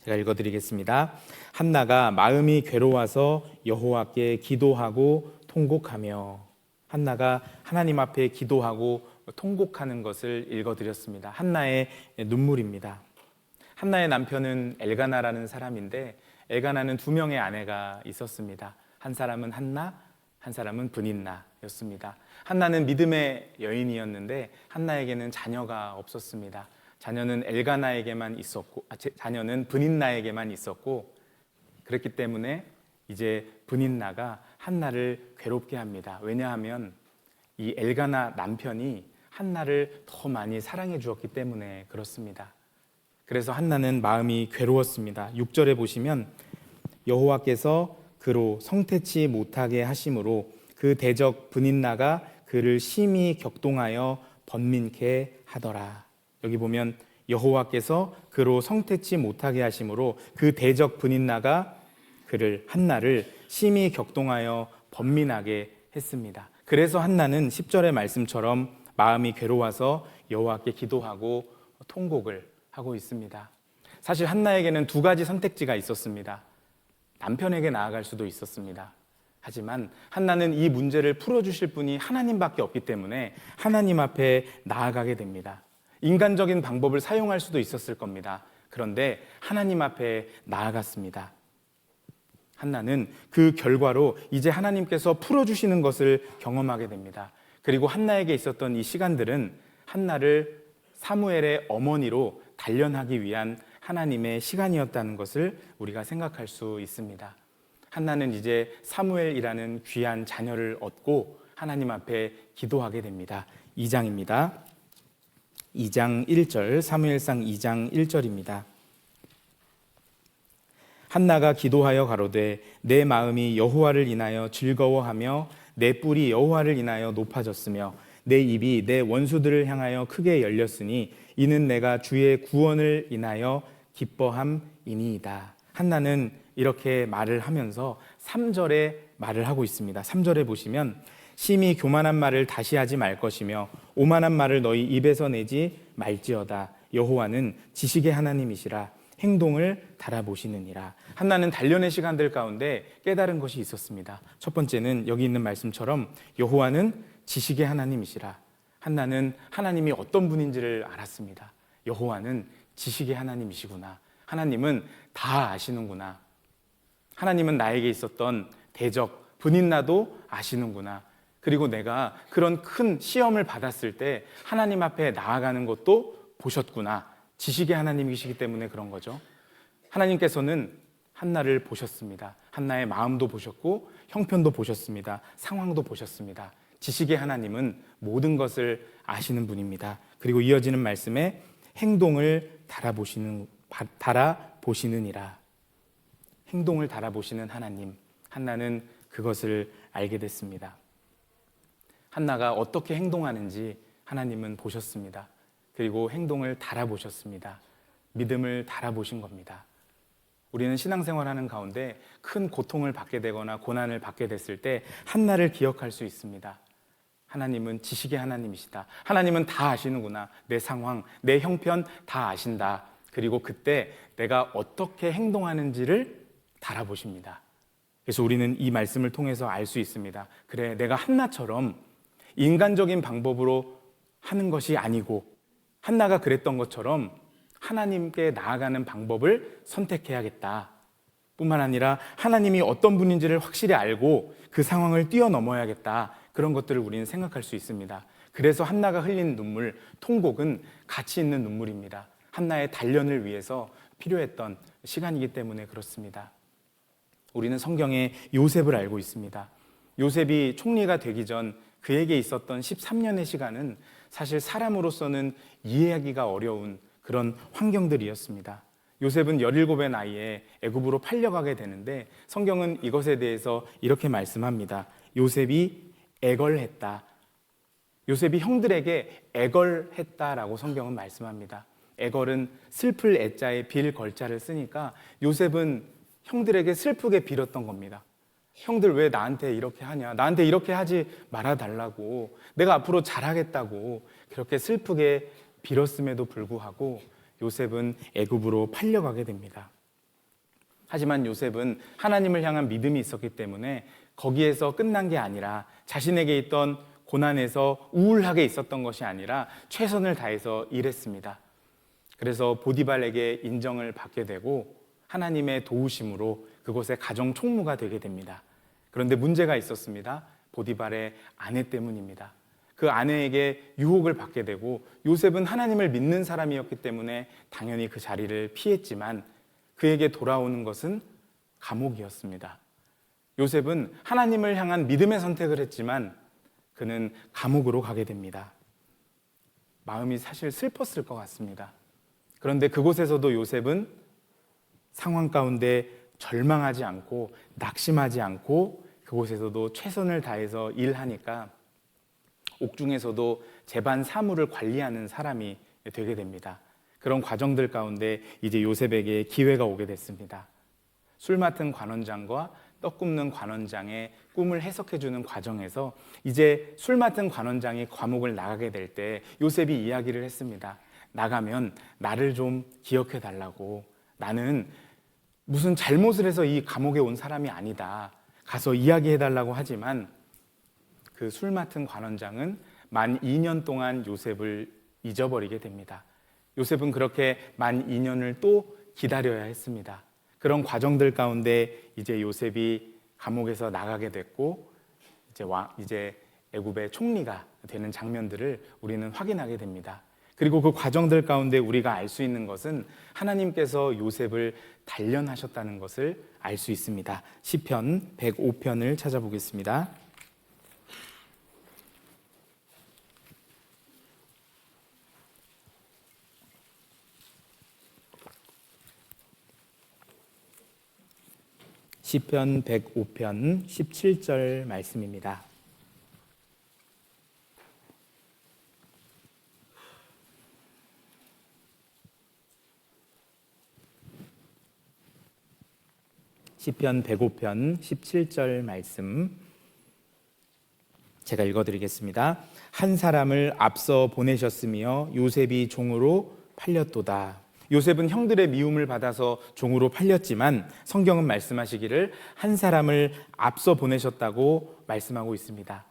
제가 읽어드리겠습니다. 한나가 마음이 괴로워서 여호와께 기도하고 통곡하며. 한나가 하나님 앞에 기도하고 통곡하는 것을 읽어드렸습니다. 한나의 눈물입니다. 한나의 남편은 엘가나라는 사람인데 엘가나는 두 명의 아내가 있었습니다. 한 사람은 한나, 한 사람은 브닌나였습니다. 한나는 믿음의 여인이었는데 한나에게는 자녀가 없었습니다. 자녀는 엘가나에게만 있었고, 자녀는 브닌나에게만 있었고, 그렇기 때문에 이제 브닌나가 한나를 괴롭게 합니다. 왜냐하면 이 엘가나 남편이 한나를 더 많이 사랑해 주었기 때문에 그렇습니다. 그래서 한나는 마음이 괴로웠습니다. 6절에 보시면 여호와께서 그로 성태치 못하게 하심으로 그 대적 브닌나가 그를 심히 격동하여 번민케 하더라. 여기 보면 여호와께서 그로 성택치 못하게 하심으로 그 대적 분인나가 한나를 심히 격동하여 번민하게 했습니다. 그래서 한나는 10절의 말씀처럼 마음이 괴로워서 여호와께 기도하고 통곡을 하고 있습니다. 사실 한나에게는 두 가지 선택지가 있었습니다. 남편에게 나아갈 수도 있었습니다. 하지만 한나는 이 문제를 풀어주실 분이 하나님밖에 없기 때문에 하나님 앞에 나아가게 됩니다. 인간적인 방법을 사용할 수도 있었을 겁니다. 그런데 하나님 앞에 나아갔습니다. 한나는 그 결과로 이제 하나님께서 풀어주시는 것을 경험하게 됩니다. 그리고 한나에게 있었던 이 시간들은 한나를 사무엘의 어머니로 단련하기 위한 하나님의 시간이었다는 것을 우리가 생각할 수 있습니다. 한나는 이제 사무엘이라는 귀한 자녀를 얻고 하나님 앞에 기도하게 됩니다. 2장입니다. 2장 1절, 사무엘상 2장 1절입니다. 한나가 기도하여 가로되 내 마음이 여호와를 인하여 즐거워하며 내 뿔이 여호와를 인하여 높아졌으며 내 입이 내 원수들을 향하여 크게 열렸으니 이는 내가 주의 구원을 인하여 기뻐함이니이다. 한나는 이렇게 말을 하면서 3절에 말을 하고 있습니다. 3절에 보시면 심히 교만한 말을 다시 하지 말 것이며 오만한 말을 너희 입에서 내지 말지어다. 여호와는 지식의 하나님이시라 행동을 달아보시느니라. 한나는 단련의 시간들 가운데 깨달은 것이 있었습니다. 첫 번째는 여기 있는 말씀처럼 여호와는 지식의 하나님이시라. 한나는 하나님이 어떤 분인지를 알았습니다. 여호와는 지식의 하나님이시구나. 하나님은 다 아시는구나. 하나님은 나에게 있었던 대적, 분인나도 아시는구나. 그리고 내가 그런 큰 시험을 받았을 때 하나님 앞에 나아가는 것도 보셨구나. 지식의 하나님이시기 때문에 그런 거죠. 하나님께서는 한나를 보셨습니다. 한나의 마음도 보셨고 형편도 보셨습니다. 상황도 보셨습니다. 지식의 하나님은 모든 것을 아시는 분입니다. 그리고 이어지는 말씀에 행동을 달아보시느니라. 행동을 달아보시는 하나님. 한나는 그것을 알게 됐습니다. 한나가 어떻게 행동하는지 하나님은 보셨습니다. 그리고 행동을 달아보셨습니다. 믿음을 달아보신 겁니다. 우리는 신앙생활하는 가운데 큰 고통을 받게 되거나 고난을 받게 됐을 때 한나를 기억할 수 있습니다. 하나님은 지식의 하나님이시다. 하나님은 다 아시는구나. 내 상황, 내 형편 다 아신다. 그리고 그때 내가 어떻게 행동하는지를 달아보십니다. 그래서 우리는 이 말씀을 통해서 알 수 있습니다. 그래, 내가 한나처럼 인간적인 방법으로 하는 것이 아니고 한나가 그랬던 것처럼 하나님께 나아가는 방법을 선택해야겠다. 뿐만 아니라 하나님이 어떤 분인지를 확실히 알고 그 상황을 뛰어넘어야겠다. 그런 것들을 우리는 생각할 수 있습니다. 그래서 한나가 흘린 눈물, 통곡은 가치 있는 눈물입니다. 한나의 단련을 위해서 필요했던 시간이기 때문에 그렇습니다. 우리는 성경에 요셉을 알고 있습니다. 요셉이 총리가 되기 전 그에게 있었던 13년의 시간은 사실 사람으로서는 이해하기가 어려운 그런 환경들이었습니다. 요셉은 17의 나이에 애굽으로 팔려가게 되는데 성경은 이것에 대해서 이렇게 말씀합니다. 요셉이 애걸했다. 요셉이 형들에게 애걸했다라고 성경은 말씀합니다. 애걸은 슬플 애자에 빌 걸자를 쓰니까 요셉은 형들에게 슬프게 빌었던 겁니다. 형들 왜 나한테 이렇게 하냐? 나한테 이렇게 하지 말아달라고. 내가 앞으로 잘하겠다고 그렇게 슬프게 빌었음에도 불구하고 요셉은 애굽으로 팔려가게 됩니다. 하지만 요셉은 하나님을 향한 믿음이 있었기 때문에 거기에서 끝난 게 아니라 자신에게 있던 고난에서 우울하게 있었던 것이 아니라 최선을 다해서 일했습니다. 그래서 보디발에게 인정을 받게 되고 하나님의 도우심으로 그곳의 가정 총무가 되게 됩니다. 그런데 문제가 있었습니다. 보디발의 아내 때문입니다. 그 아내에게 유혹을 받게 되고 요셉은 하나님을 믿는 사람이었기 때문에 당연히 그 자리를 피했지만 그에게 돌아오는 것은 감옥이었습니다. 요셉은 하나님을 향한 믿음의 선택을 했지만 그는 감옥으로 가게 됩니다. 마음이 사실 슬펐을 것 같습니다. 그런데 그곳에서도 요셉은 상황 가운데 절망하지 않고 낙심하지 않고 그곳에서도 최선을 다해서 일하니까 옥중에서도 재반 사무를 관리하는 사람이 되게 됩니다. 그런 과정들 가운데 이제 요셉에게 기회가 오게 됐습니다. 술 맡은 관원장과 떡 굽는 관원장의 꿈을 해석해주는 과정에서 이제 술 맡은 관원장이 감옥을 나가게 될 때 요셉이 이야기를 했습니다. 나가면 나를 좀 기억해 달라고. 나는 무슨 잘못을 해서 이 감옥에 온 사람이 아니다. 가서 이야기해 달라고 하지만 그 술 맡은 관원장은 만 2년 동안 요셉을 잊어버리게 됩니다. 요셉은 그렇게 만 2년을 또 기다려야 했습니다. 그런 과정들 가운데 이제 요셉이 감옥에서 나가게 됐고 이제 애굽의 총리가 되는 장면들을 우리는 확인하게 됩니다. 그리고 그 과정들 가운데 우리가 알 수 있는 것은 하나님께서 요셉을 단련하셨다는 것을 알 수 있습니다. 시편 105편을 찾아보겠습니다. 시편 105편 17절 말씀입니다. 시편 105편 17절 말씀 제가 읽어드리겠습니다. 한 사람을 앞서 보내셨으며 요셉이 종으로 팔렸도다. 요셉은 형들의 미움을 받아서 종으로 팔렸지만 성경은 말씀하시기를 한 사람을 앞서 보내셨다고 말씀하고 있습니다.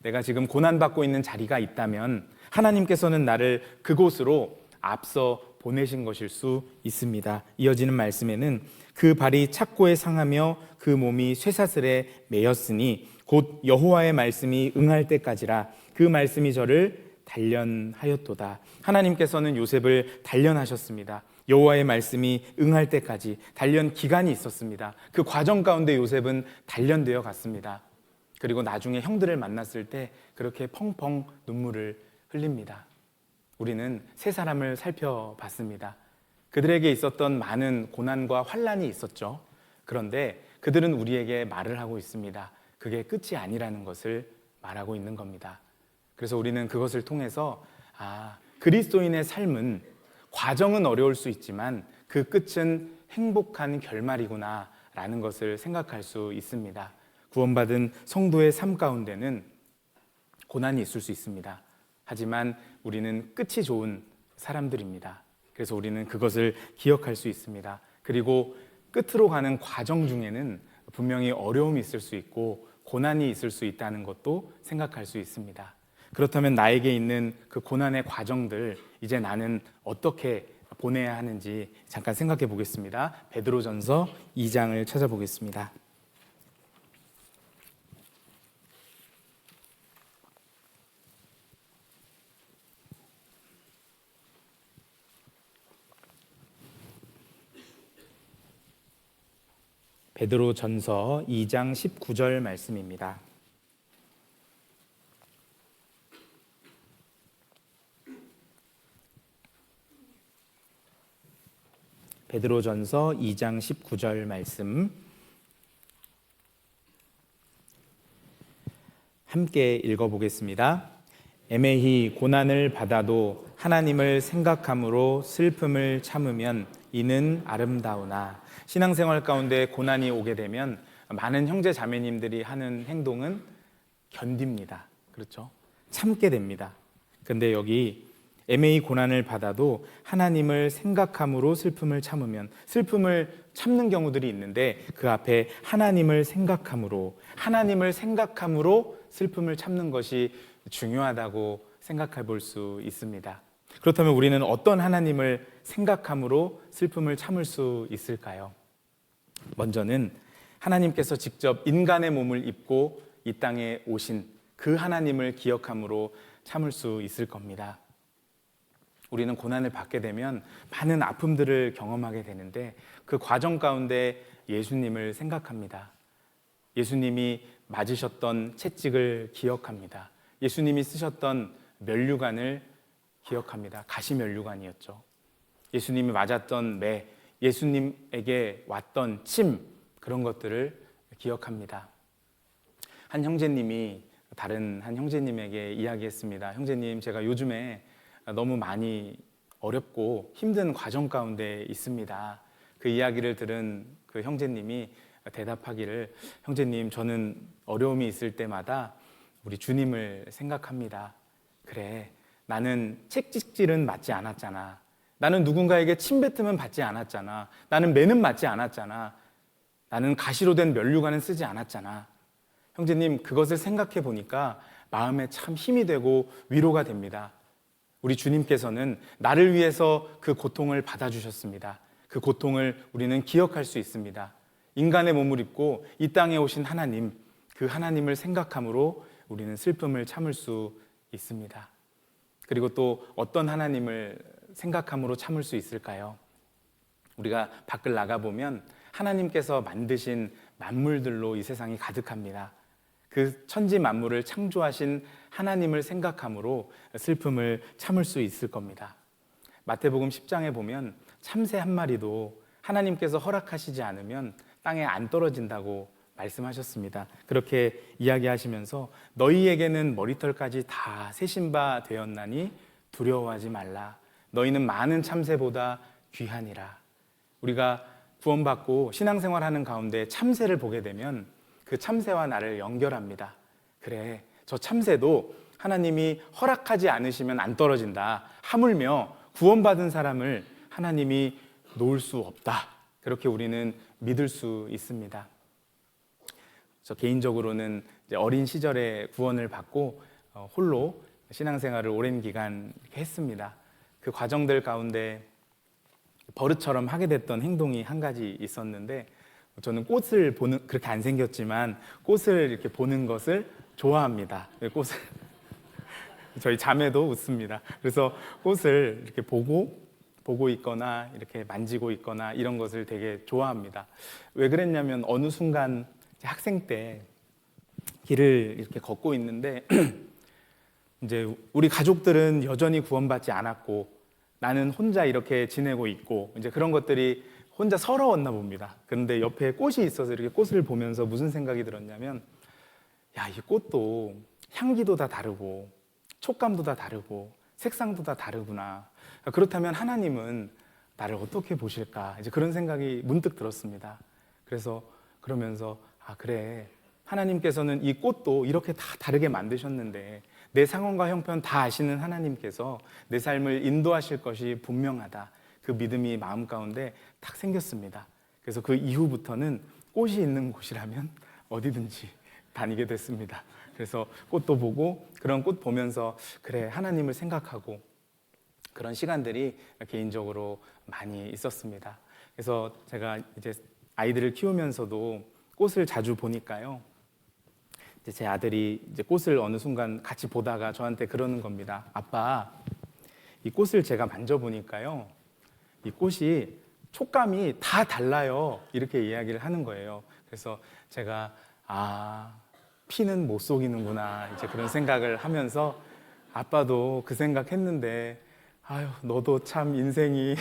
내가 지금 고난받고 있는 자리가 있다면 하나님께서는 나를 그곳으로 앞서 보내신 것일 수 있습니다. 이어지는 말씀에는 그 발이 착고에 상하며 그 몸이 쇠사슬에 매였으니 곧 여호와의 말씀이 응할 때까지라. 그 말씀이 저를 단련하였도다. 하나님께서는 요셉을 단련하셨습니다. 여호와의 말씀이 응할 때까지 단련 기간이 있었습니다. 그 과정 가운데 요셉은 단련되어 갔습니다. 그리고 나중에 형들을 만났을 때 그렇게 펑펑 눈물을 흘립니다. 우리는 세 사람을 살펴봤습니다. 그들에게 있었던 많은 고난과 환난이 있었죠. 그런데 그들은 우리에게 말을 하고 있습니다. 그게 끝이 아니라는 것을 말하고 있는 겁니다. 그래서 우리는 그것을 통해서 그리스도인의 삶은 과정은 어려울 수 있지만 그 끝은 행복한 결말이구나 라는 것을 생각할 수 있습니다. 구원받은 성도의 삶 가운데는 고난이 있을 수 있습니다. 하지만 우리는 끝이 좋은 사람들입니다. 그래서 우리는 그것을 기억할 수 있습니다. 그리고 끝으로 가는 과정 중에는 분명히 어려움이 있을 수 있고 고난이 있을 수 있다는 것도 생각할 수 있습니다. 그렇다면 나에게 있는 그 고난의 과정들 이제 나는 어떻게 보내야 하는지 잠깐 생각해 보겠습니다. 베드로전서 2장을 찾아보겠습니다. 베드로전서 2장 19절 말씀입니다. 베드로전서 2장 19절 말씀 함께 읽어보겠습니다. 애매히 고난을 받아도 하나님을 생각함으로 슬픔을 참으면 이는 아름다우나. 신앙생활 가운데 고난이 오게 되면 많은 형제 자매님들이 하는 행동은 견딥니다. 그렇죠? 참게 됩니다. 근데 여기 애매히 고난을 받아도 하나님을 생각함으로 슬픔을 참으면, 슬픔을 참는 경우들이 있는데 그 앞에 하나님을 생각함으로 슬픔을 참는 것이 중요하다고 생각해 볼 수 있습니다. 그렇다면 우리는 어떤 하나님을 생각함으로 슬픔을 참을 수 있을까요? 먼저는 하나님께서 직접 인간의 몸을 입고 이 땅에 오신 그 하나님을 기억함으로 참을 수 있을 겁니다. 우리는 고난을 받게 되면 많은 아픔들을 경험하게 되는데 그 과정 가운데 예수님을 생각합니다. 예수님이 맞으셨던 채찍을 기억합니다. 예수님이 쓰셨던 면류관을 기억합니다. 가시면류관이었죠. 예수님이 맞았던 매, 예수님에게 왔던 침, 그런 것들을 기억합니다. 한 형제님이 다른 한 형제님에게 이야기했습니다. 형제님, 제가 요즘에 너무 많이 어렵고 힘든 과정 가운데 있습니다. 그 이야기를 들은 그 형제님이 대답하기를, 형제님, 저는 어려움이 있을 때마다 우리 주님을 생각합니다. 그래, 나는 채찍질은 맞지 않았잖아. 나는 누군가에게 침뱉음은 받지 않았잖아. 나는 매는 맞지 않았잖아. 나는 가시로 된 면류관은 쓰지 않았잖아. 형제님, 그것을 생각해 보니까 마음에 참 힘이 되고 위로가 됩니다. 우리 주님께서는 나를 위해서 그 고통을 받아주셨습니다. 그 고통을 우리는 기억할 수 있습니다. 인간의 몸을 입고 이 땅에 오신 하나님, 그 하나님을 생각함으로 우리는 슬픔을 참을 수 있습니다. 그리고 또 어떤 하나님을 생각함으로 참을 수 있을까요? 우리가 밖을 나가보면 하나님께서 만드신 만물들로 이 세상이 가득합니다. 그 천지 만물을 창조하신 하나님을 생각함으로 슬픔을 참을 수 있을 겁니다. 마태복음 10장에 보면 참새 한 마리도 하나님께서 허락하시지 않으면 땅에 안 떨어진다고 말씀하셨습니다. 그렇게 이야기하시면서 너희에게는 머리털까지 다 세신 바 되었나니 두려워하지 말라. 너희는 많은 참새보다 귀하니라. 우리가 구원받고 신앙생활하는 가운데 참새를 보게 되면 그 참새와 나를 연결합니다. 그래, 저 참새도 하나님이 허락하지 않으시면 안 떨어진다. 하물며 구원받은 사람을 하나님이 놓을 수 없다. 그렇게 우리는 믿을 수 있습니다. 저 개인적으로는 이제 어린 시절에 구원을 받고 홀로 신앙생활을 오랜 기간 이렇게 했습니다. 그 과정들 가운데 버릇처럼 하게 됐던 행동이 한 가지 있었는데, 저는 꽃을 보는, 그렇게 안 생겼지만 꽃을 이렇게 보는 것을 좋아합니다. 꽃을 저희 자매도 웃습니다. 그래서 꽃을 이렇게 보고 있거나 이렇게 만지고 있거나 이런 것을 되게 좋아합니다. 왜 그랬냐면 어느 순간 학생 때 길을 이렇게 걷고 있는데 이제 우리 가족들은 여전히 구원받지 않았고 나는 혼자 이렇게 지내고 있고 이제 그런 것들이 혼자 서러웠나 봅니다. 그런데 옆에 꽃이 있어서 이렇게 꽃을 보면서 무슨 생각이 들었냐면, 야, 이 꽃도 향기도 다 다르고 촉감도 다 다르고 색상도 다 다르구나. 그렇다면 하나님은 나를 어떻게 보실까? 이제 그런 생각이 문득 들었습니다. 그래서 그러면서 그래, 하나님께서는 이 꽃도 이렇게 다 다르게 만드셨는데 내 상황과 형편 다 아시는 하나님께서 내 삶을 인도하실 것이 분명하다. 그 믿음이 마음 가운데 딱 생겼습니다. 그래서 그 이후부터는 꽃이 있는 곳이라면 어디든지 다니게 됐습니다. 그래서 꽃도 보고 그런 꽃 보면서 그래, 하나님을 생각하고 그런 시간들이 개인적으로 많이 있었습니다. 그래서 제가 이제 아이들을 키우면서도 꽃을 자주 보니까요. 이제 제 아들이 이제 꽃을 어느 순간 같이 보다가 저한테 그러는 겁니다. 아빠, 이 꽃을 제가 만져보니까요. 이 꽃이 촉감이 다 달라요. 이렇게 이야기를 하는 거예요. 그래서 제가 피는 못 속이는구나. 이제 그런 생각을 하면서 아빠도 그 생각했는데 아유, 너도 참 인생이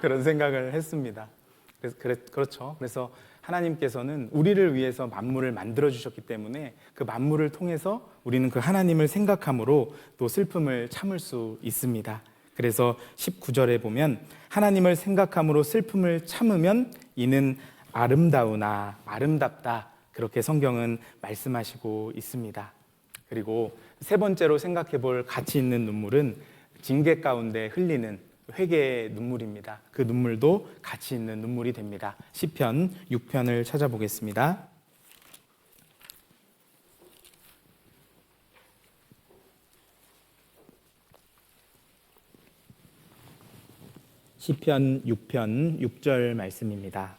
그런 생각을 했습니다. 그렇죠. 그래서 하나님께서는 우리를 위해서 만물을 만들어 주셨기 때문에 그 만물을 통해서 우리는 그 하나님을 생각함으로 또 슬픔을 참을 수 있습니다. 그래서 19절에 보면 하나님을 생각함으로 슬픔을 참으면 이는 아름다우나 아름답다. 그렇게 성경은 말씀하시고 있습니다. 그리고 세 번째로 생각해 볼 가치 있는 눈물은 징계 가운데 흘리는 회개의 눈물입니다. 그 눈물도 가치 있는 눈물이 됩니다. 시편 6편을 찾아보겠습니다. 시편 6편 6절 말씀입니다.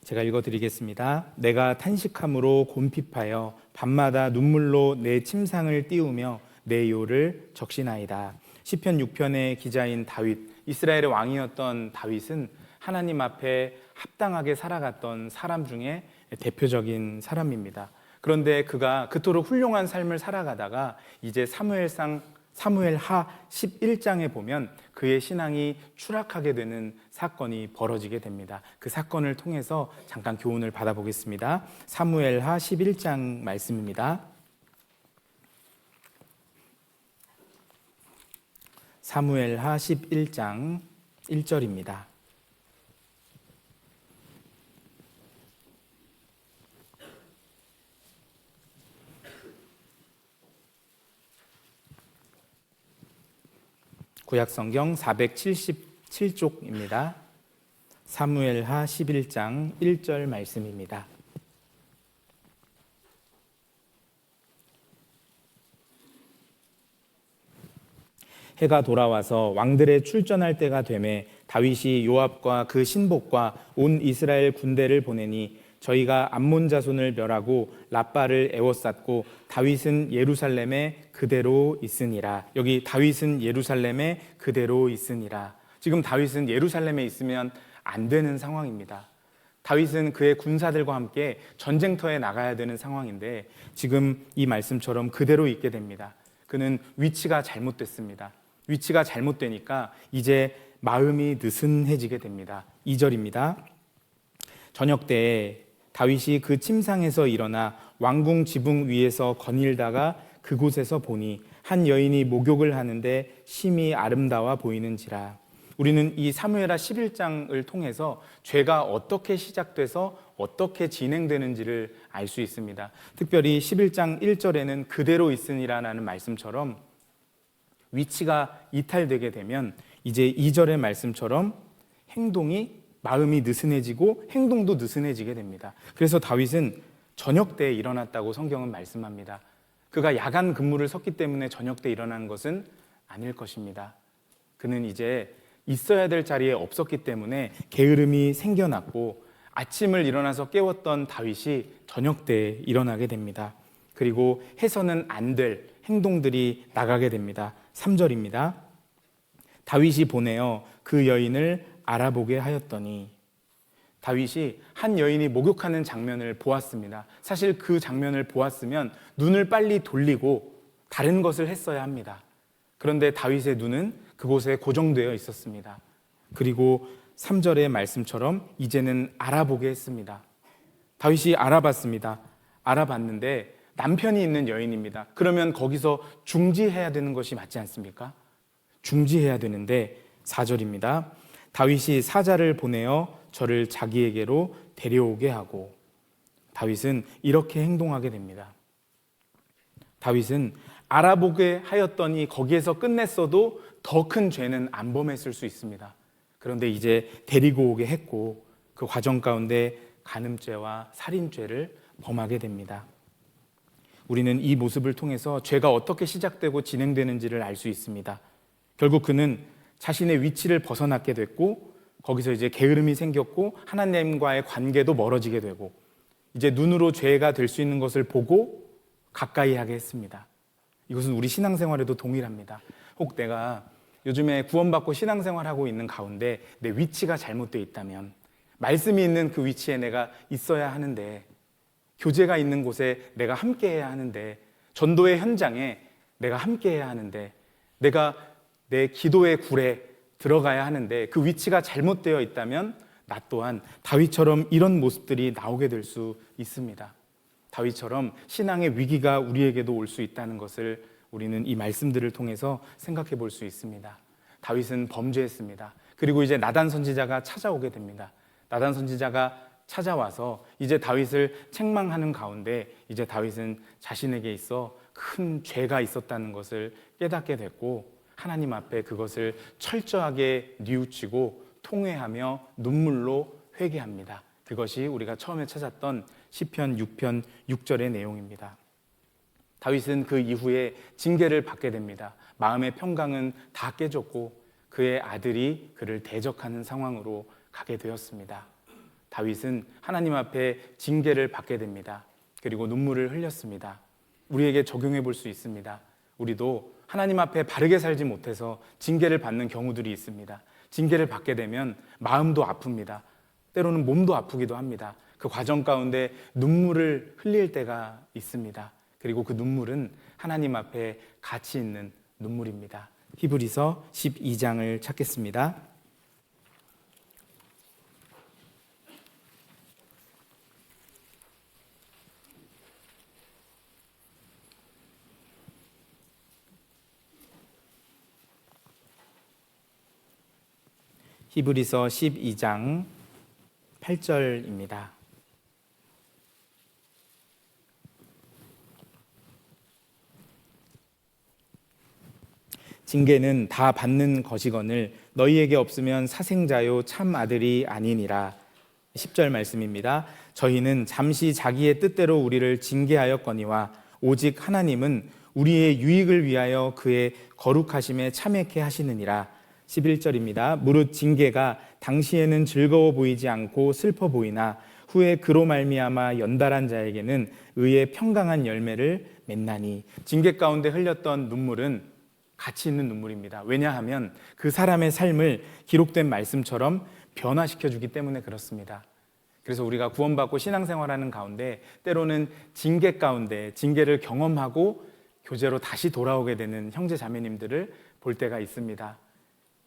제가 읽어드리겠습니다. 내가 탄식함으로 곰핍하여 밤마다 눈물로 내 침상을 띄우며 내 요를 적시나이다. 시편 6편의 기자인 다윗, 이스라엘의 왕이었던 다윗은 하나님 앞에 합당하게 살아갔던 사람 중에 대표적인 사람입니다. 그런데 그가 그토록 훌륭한 삶을 살아가다가 이제 사무엘상 사무엘하 11장에 보면 그의 신앙이 추락하게 되는 사건이 벌어지게 됩니다. 그 사건을 통해서 잠깐 교훈을 받아보겠습니다. 사무엘하 11장 말씀입니다. 사무엘하 11장 1절입니다. 구약성경 477쪽입니다. 사무엘하 11장 1절 말씀입니다. 해가 돌아와서 왕들의 출전할 때가 되매 다윗이 요압과 그 신복과 온 이스라엘 군대를 보내니 저희가 암몬 자손을 멸하고 랍바를 에워쌌고 다윗은 예루살렘에 그대로 있으니라. 여기 다윗은 예루살렘에 그대로 있으니라. 지금 다윗은 예루살렘에 있으면 안 되는 상황입니다. 다윗은 그의 군사들과 함께 전쟁터에 나가야 되는 상황인데 지금 이 말씀처럼 그대로 있게 됩니다. 그는 위치가 잘못됐습니다. 위치가 잘못되니까 이제 마음이 느슨해지게 됩니다. 2절입니다. 저녁 때에 다윗이 그 침상에서 일어나 왕궁 지붕 위에서 거닐다가 그곳에서 보니 한 여인이 목욕을 하는데 심히 아름다워 보이는지라. 우리는 이 사무엘하 11장을 통해서 죄가 어떻게 시작돼서 어떻게 진행되는지를 알 수 있습니다. 특별히 11장 1절에는 그대로 있으니라는 말씀처럼 위치가 이탈되게 되면 이제 2절의 말씀처럼 마음이 느슨해지고 행동도 느슨해지게 됩니다. 그래서 다윗은 저녁 때에 일어났다고 성경은 말씀합니다. 그가 야간 근무를 섰기 때문에 저녁 때 일어난 것은 아닐 것입니다. 그는 이제 있어야 될 자리에 없었기 때문에 게으름이 생겨났고 아침을 일어나서 깨웠던 다윗이 저녁 때에 일어나게 됩니다. 그리고 해서는 안 될 행동들이 나가게 됩니다. 3절입니다. 다윗이 보내어 그 여인을 알아보게 하였더니 다윗이 한 여인이 목욕하는 장면을 보았습니다. 사실 그 장면을 보았으면 눈을 빨리 돌리고 다른 것을 했어야 합니다. 그런데 다윗의 눈은 그곳에 고정되어 있었습니다. 그리고 3절의 말씀처럼 이제는 알아보게 했습니다. 다윗이 알아봤습니다. 알아봤는데 남편이 있는 여인입니다. 그러면 거기서 중지해야 되는 것이 맞지 않습니까? 중지해야 되는데 4절입니다. 다윗이 사자를 보내어 저를 자기에게로 데려오게 하고 다윗은 이렇게 행동하게 됩니다. 다윗은 알아보게 하였더니 거기에서 끝냈어도 더 큰 죄는 안 범했을 수 있습니다. 그런데 이제 데리고 오게 했고 그 과정 가운데 간음죄와 살인죄를 범하게 됩니다. 우리는 이 모습을 통해서 죄가 어떻게 시작되고 진행되는지를 알 수 있습니다. 결국 그는 자신의 위치를 벗어났게 됐고 거기서 이제 게으름이 생겼고 하나님과의 관계도 멀어지게 되고 이제 눈으로 죄가 될 수 있는 것을 보고 가까이 하게 했습니다. 이것은 우리 신앙생활에도 동일합니다. 혹 내가 요즘에 구원받고 신앙생활하고 있는 가운데 내 위치가 잘못되어 있다면 말씀이 있는 그 위치에 내가 있어야 하는데 교제가 있는 곳에 내가 함께해야 하는데 전도의 현장에 내가 함께해야 하는데 내가 내 기도의 굴에 들어가야 하는데 그 위치가 잘못되어 있다면 나 또한 다윗처럼 이런 모습들이 나오게 될 수 있습니다. 다윗처럼 신앙의 위기가 우리에게도 올 수 있다는 것을 우리는 이 말씀들을 통해서 생각해 볼 수 있습니다. 다윗은 범죄했습니다. 그리고 이제 나단 선지자가 찾아오게 됩니다. 나단 선지자가 찾아와서 이제 다윗을 책망하는 가운데 이제 다윗은 자신에게 있어 큰 죄가 있었다는 것을 깨닫게 됐고 하나님 앞에 그것을 철저하게 뉘우치고 통회하며 눈물로 회개합니다. 그것이 우리가 처음에 찾았던 시편 6편 6절의 내용입니다. 다윗은 그 이후에 징계를 받게 됩니다. 마음의 평강은 다 깨졌고 그의 아들이 그를 대적하는 상황으로 가게 되었습니다. 다윗은 하나님 앞에 징계를 받게 됩니다. 그리고 눈물을 흘렸습니다. 우리에게 적용해 볼 수 있습니다. 우리도 하나님 앞에 바르게 살지 못해서 징계를 받는 경우들이 있습니다. 징계를 받게 되면 마음도 아픕니다. 때로는 몸도 아프기도 합니다. 그 과정 가운데 눈물을 흘릴 때가 있습니다. 그리고 그 눈물은 하나님 앞에 가치 있는 눈물입니다. 히브리서 12장을 찾겠습니다. 히브리서 12장 8절입니다. 징계는 다 받는 것이거늘 너희에게 없으면 사생자요 참 아들이 아니니라. 10절 말씀입니다. 저희는 잠시 자기의 뜻대로 우리를 징계하였거니와 오직 하나님은 우리의 유익을 위하여 그의 거룩하심에 참여케 하시느니라. 11절입니다. 무릇 징계가 당시에는 즐거워 보이지 않고 슬퍼 보이나 후에 그로 말미암아 연달한 자에게는 의의 평강한 열매를 맺나니. 징계 가운데 흘렸던 눈물은 가치 있는 눈물입니다. 왜냐하면 그 사람의 삶을 기록된 말씀처럼 변화시켜주기 때문에 그렇습니다. 그래서 우리가 구원받고 신앙생활하는 가운데 때로는 징계 가운데 징계를 경험하고 교제로 다시 돌아오게 되는 형제 자매님들을 볼 때가 있습니다.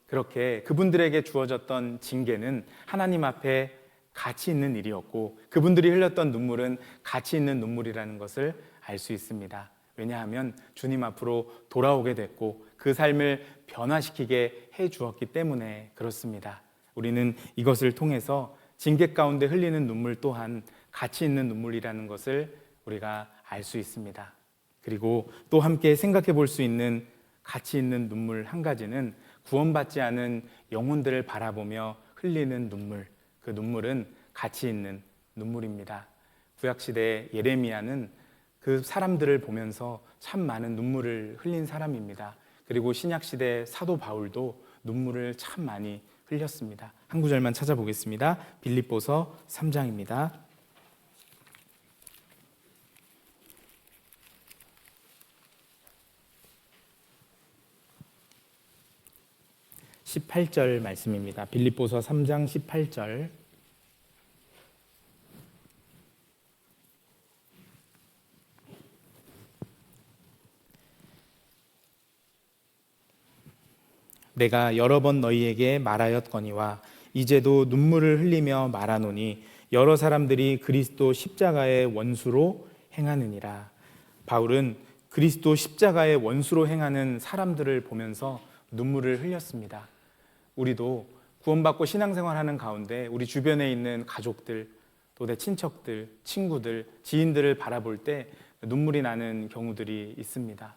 그렇게 그분들에게 주어졌던 징계는 하나님 앞에 가치 있는 일이었고 그분들이 흘렸던 눈물은 가치 있는 눈물이라는 것을 알 수 있습니다. 왜냐하면 주님 앞으로 돌아오게 됐고 그 삶을 변화시키게 해 주었기 때문에 그렇습니다. 우리는 이것을 통해서 징계 가운데 흘리는 눈물 또한 가치 있는 눈물이라는 것을 우리가 알 수 있습니다. 그리고 또 함께 생각해 볼 수 있는 가치 있는 눈물 한 가지는 구원받지 않은 영혼들을 바라보며 흘리는 눈물, 그 눈물은 가치 있는 눈물입니다. 구약시대 예레미야는 그 사람들을 보면서 참 많은 눈물을 흘린 사람입니다. 그리고 신약시대 사도 바울도 눈물을 참 많이 흘렸습니다. 한 구절만 찾아보겠습니다. 빌립보서 3장입니다. 18절 말씀입니다. 빌립보서 3장 18절. 내가 여러 번 너희에게 말하였거니와 이제도 눈물을 흘리며 말하노니 여러 사람들이 그리스도 십자가의 원수로 행하느니라. 바울은 그리스도 십자가의 원수로 행하는 사람들을 보면서 눈물을 흘렸습니다. 우리도 구원받고 신앙생활하는 가운데 우리 주변에 있는 가족들, 또 내 친척들, 친구들, 지인들을 바라볼 때 눈물이 나는 경우들이 있습니다.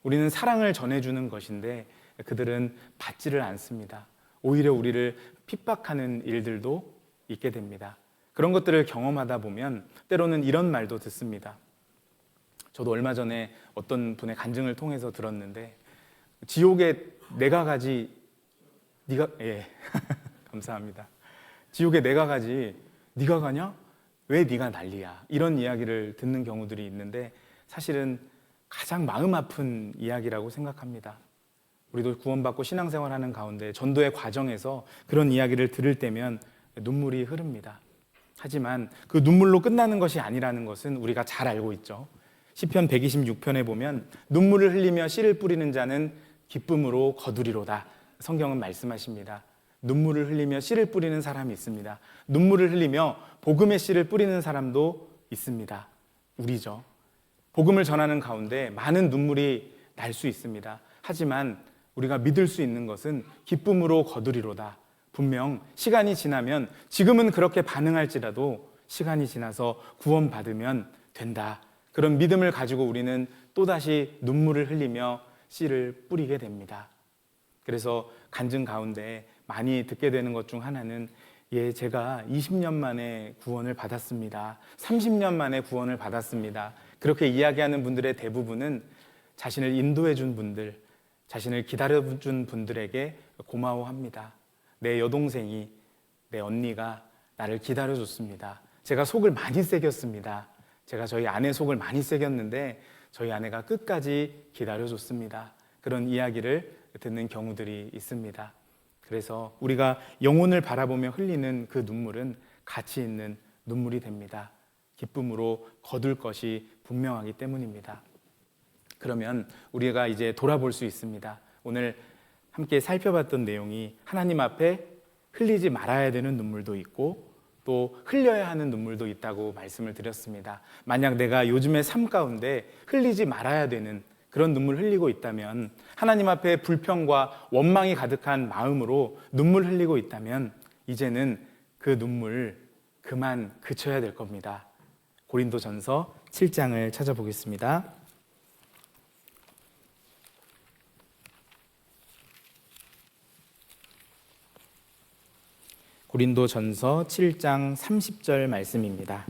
우리는 사랑을 전해주는 것인데 그들은 받지를 않습니다. 오히려 우리를 핍박하는 일들도 있게 됩니다. 그런 것들을 경험하다 보면 때로는 이런 말도 듣습니다. 저도 얼마 전에 어떤 분의 간증을 통해서 들었는데 지옥에 내가 가지 네가 감사합니다. 지옥에 내가 가지 네가 가냐? 왜 네가 난리야? 이런 이야기를 듣는 경우들이 있는데 사실은 가장 마음 아픈 이야기라고 생각합니다. 우리도 구원받고 신앙생활하는 가운데 전도의 과정에서 그런 이야기를 들을 때면 눈물이 흐릅니다. 하지만 그 눈물로 끝나는 것이 아니라는 것은 우리가 잘 알고 있죠. 시편 126편에 보면 눈물을 흘리며 씨를 뿌리는 자는 기쁨으로 거두리로다. 성경은 말씀하십니다. 눈물을 흘리며 씨를 뿌리는 사람이 있습니다. 눈물을 흘리며 복음의 씨를 뿌리는 사람도 있습니다. 우리죠. 복음을 전하는 가운데 많은 눈물이 날 수 있습니다. 하지만 우리가 믿을 수 있는 것은 기쁨으로 거두리로다. 분명 시간이 지나면 지금은 그렇게 반응할지라도 시간이 지나서 구원받으면 된다. 그런 믿음을 가지고 우리는 또다시 눈물을 흘리며 씨를 뿌리게 됩니다. 그래서 간증 가운데 많이 듣게 되는 것 중 하나는 제가 20년 만에 구원을 받았습니다. 30년 만에 구원을 받았습니다. 그렇게 이야기하는 분들의 대부분은 자신을 인도해 준 분들, 자신을 기다려 준 분들에게 고마워합니다. 내 여동생이, 내 언니가 나를 기다려 줬습니다. 제가 속을 많이 새겼습니다. 제가 저희 아내 속을 많이 새겼는데 저희 아내가 끝까지 기다려 줬습니다. 그런 이야기를 듣는 경우들이 있습니다. 그래서 우리가 영혼을 바라보며 흘리는 그 눈물은 가치 있는 눈물이 됩니다. 기쁨으로 거둘 것이 분명하기 때문입니다. 그러면 우리가 이제 돌아볼 수 있습니다. 오늘 함께 살펴봤던 내용이 하나님 앞에 흘리지 말아야 되는 눈물도 있고 또 흘려야 하는 눈물도 있다고 말씀을 드렸습니다. 만약 내가 요즘의 삶 가운데 흘리지 말아야 되는 그런 눈물 흘리고 있다면, 하나님 앞에 불평과 원망이 가득한 마음으로 눈물 흘리고 있다면 이제는 그 눈물 그만 그쳐야 될 겁니다. 고린도전서 7장을 찾아보겠습니다. 고린도전서 7장 30절 말씀입니다.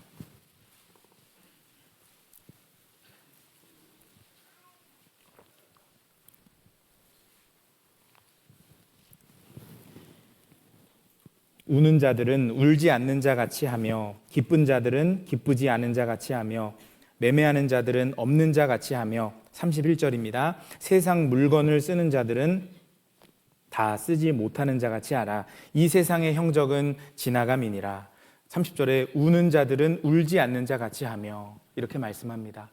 우는 자들은 울지 않는 자 같이 하며 기쁜 자들은 기쁘지 않은 자 같이 하며 매매하는 자들은 없는 자 같이 하며 31절입니다. 세상 물건을 쓰는 자들은 다 쓰지 못하는 자 같이 하라. 이 세상의 형적은 지나감이니라. 30절에 우는 자들은 울지 않는 자 같이 하며 이렇게 말씀합니다.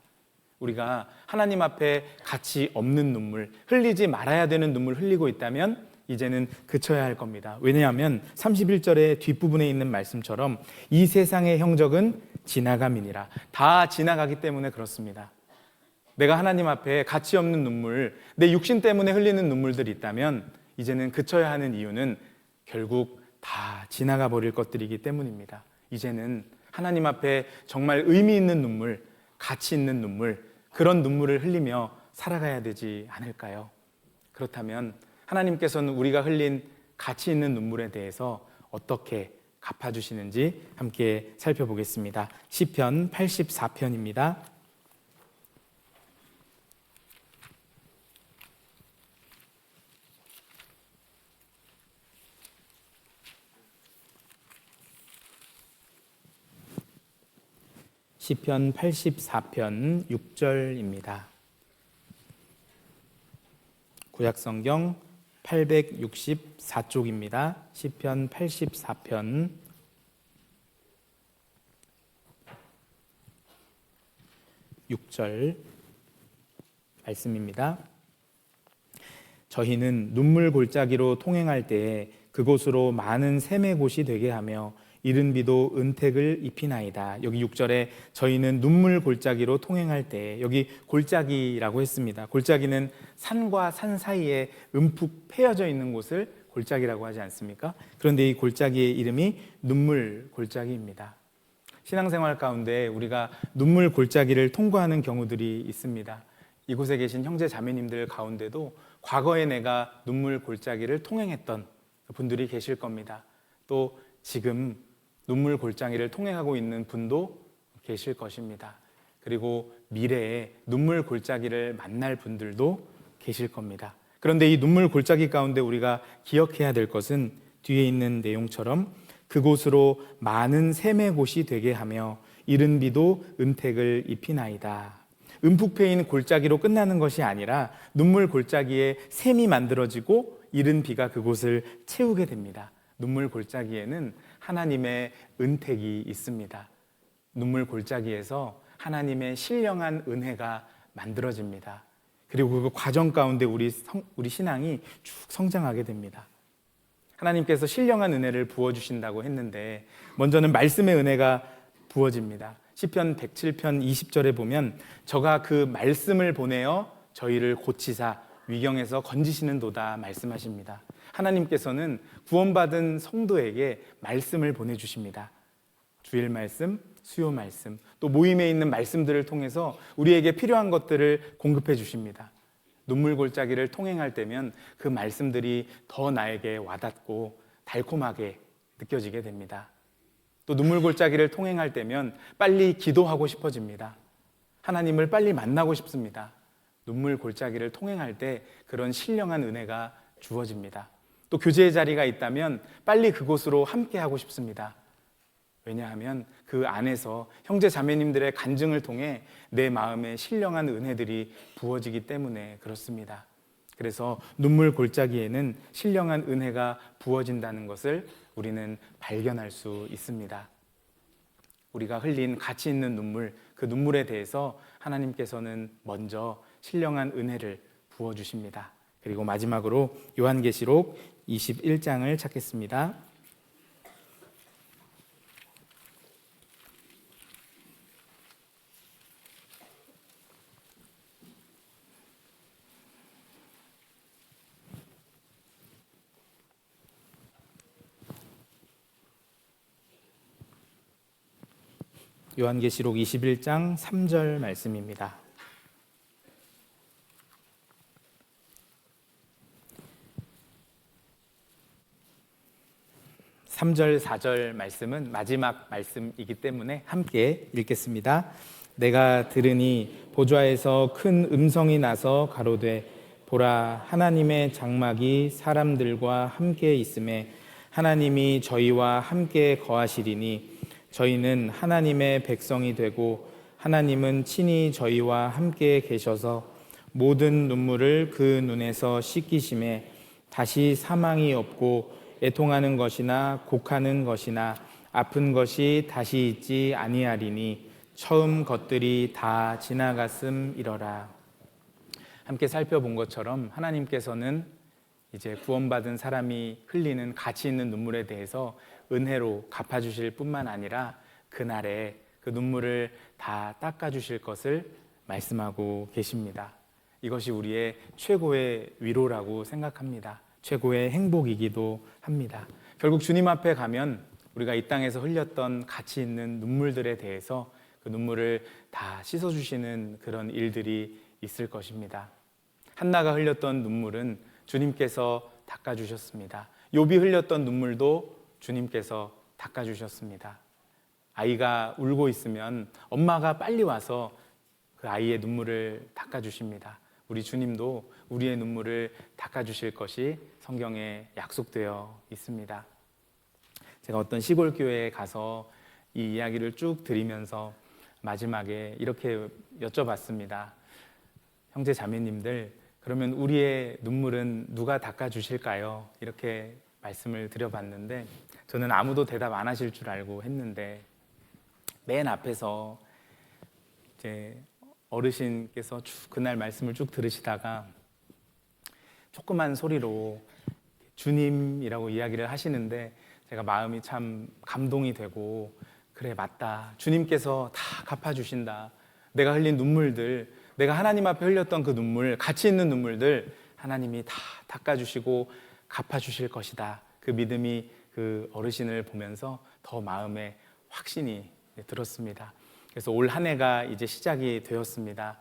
우리가 하나님 앞에 가치 없는 눈물, 흘리지 말아야 되는 눈물 흘리고 있다면 이제는 그쳐야 할 겁니다. 왜냐하면 31절의 뒷부분에 있는 말씀처럼 이 세상의 형적은 지나감이니라. 다 지나가기 때문에 그렇습니다. 내가 하나님 앞에 가치 없는 눈물, 내 육신 때문에 흘리는 눈물들이 있다면 이제는 그쳐야 하는 이유는 결국 다 지나가 버릴 것들이기 때문입니다. 이제는 하나님 앞에 정말 의미 있는 눈물, 가치 있는 눈물, 그런 눈물을 흘리며 살아가야 되지 않을까요? 그렇다면 하나님께서는 우리가 흘린 가치 있는 눈물에 대해서 어떻게 갚아주시는지 함께 살펴보겠습니다. 시편 84편입니다. 시편 84편 6절입니다. 구약성경 864쪽입니다. 시편 84편 6절 말씀입니다. 저희는 눈물 골짜기로 통행할 때에 그곳으로 많은 샘의 곳이 되게 하며 이른 비도 은택을 입히나이다. 여기 6절에 저희는 눈물 골짜기로 통행할 때, 여기 골짜기라고 했습니다. 골짜기는 산과 산 사이에 움푹 패여져 있는 곳을 골짜기라고 하지 않습니까? 그런데 이 골짜기의 이름이 눈물 골짜기입니다. 신앙생활 가운데 우리가 눈물 골짜기를 통과하는 경우들이 있습니다. 이곳에 계신 형제 자매님들 가운데도 과거에 내가 눈물 골짜기를 통행했던 분들이 계실 겁니다. 또 지금 눈물 골짜기를 통행하고 있는 분도 계실 것입니다. 그리고 미래에 눈물 골짜기를 만날 분들도 계실 겁니다. 그런데 이 눈물 골짜기 가운데 우리가 기억해야 될 것은 뒤에 있는 내용처럼 그곳으로 많은 샘의 곳이 되게 하며 이른 비도 은택을 입히나이다. 움푹 패인 골짜기로 끝나는 것이 아니라 눈물 골짜기에 샘이 만들어지고 이른 비가 그곳을 채우게 됩니다. 눈물 골짜기에는 하나님의 은택이 있습니다. 눈물 골짜기에서 하나님의 신령한 은혜가 만들어집니다. 그리고 그 과정 가운데 우리 신앙이 쭉 성장하게 됩니다. 하나님께서 신령한 은혜를 부어주신다고 했는데 먼저는 말씀의 은혜가 부어집니다. 시편 107편 20절에 보면 저가 그 말씀을 보내어 저희를 고치사 위경에서 건지시는 도다 말씀하십니다. 하나님께서는 구원받은 성도에게 말씀을 보내주십니다. 주일 말씀, 수요 말씀, 또 모임에 있는 말씀들을 통해서 우리에게 필요한 것들을 공급해 주십니다. 눈물 골짜기를 통행할 때면 그 말씀들이 더 나에게 와닿고 달콤하게 느껴지게 됩니다. 또 눈물 골짜기를 통행할 때면 빨리 기도하고 싶어집니다. 하나님을 빨리 만나고 싶습니다. 눈물 골짜기를 통행할 때 그런 신령한 은혜가 주어집니다. 또 교제의 자리가 있다면 빨리 그곳으로 함께 하고 싶습니다. 왜냐하면 그 안에서 형제 자매님들의 간증을 통해 내 마음에 신령한 은혜들이 부어지기 때문에 그렇습니다. 그래서 눈물 골짜기에는 신령한 은혜가 부어진다는 것을 우리는 발견할 수 있습니다. 우리가 흘린 가치 있는 눈물, 그 눈물에 대해서 하나님께서는 먼저 신령한 은혜를 부어주십니다. 그리고 마지막으로 요한계시록 21장을 찾겠습니다. 요한계시록 21장 3절 말씀입니다. 3절, 4절 말씀은 마지막 말씀이기 때문에 함께 읽겠습니다. 내가 들으니 보좌에서 큰 음성이 나서 가로되 보라 하나님의 장막이 사람들과 함께 있음에 하나님이 저희와 함께 거하시리니 저희는 하나님의 백성이 되고 하나님은 친히 저희와 함께 계셔서 모든 눈물을 그 눈에서 씻기심에 다시 사망이 없고 애통하는 것이나 곡하는 것이나 아픈 것이 다시 있지 아니하리니 처음 것들이 다 지나갔음이러라. 함께 살펴본 것처럼 하나님께서는 이제 구원받은 사람이 흘리는 가치 있는 눈물에 대해서 은혜로 갚아주실 뿐만 아니라 그날에 그 눈물을 다 닦아주실 것을 말씀하고 계십니다. 이것이 우리의 최고의 위로라고 생각합니다. 최고의 행복이기도 합니다. 결국 주님 앞에 가면 우리가 이 땅에서 흘렸던 가치 있는 눈물들에 대해서 그 눈물을 다 씻어주시는 그런 일들이 있을 것입니다. 한나가 흘렸던 눈물은 주님께서 닦아주셨습니다. 욥이 흘렸던 눈물도 주님께서 닦아주셨습니다. 아이가 울고 있으면 엄마가 빨리 와서 그 아이의 눈물을 닦아주십니다. 우리 주님도 우리의 눈물을 닦아주실 것이 성경에 약속되어 있습니다. 제가 어떤 시골 교회에 가서 이 이야기를 쭉 들으면서 마지막에 이렇게 여쭤봤습니다. 형제 자매님들, 그러면 우리의 눈물은 누가 닦아주실까요? 이렇게 말씀을 드려봤는데 저는 아무도 대답 안 하실 줄 알고 했는데 맨 앞에서 이제 어르신께서 쭉 그날 말씀을 쭉 들으시다가 조그만 소리로 주님이라고 이야기를 하시는데 제가 마음이 참 감동이 되고 그래 맞다. 주님께서 다 갚아주신다. 내가 흘린 눈물들, 내가 하나님 앞에 흘렸던 그 눈물, 가치 있는 눈물들 하나님이 다 닦아주시고 갚아주실 것이다. 그 믿음이 그 어르신을 보면서 더 마음에 확신이 들었습니다. 그래서 올 한 해가 이제 시작이 되었습니다.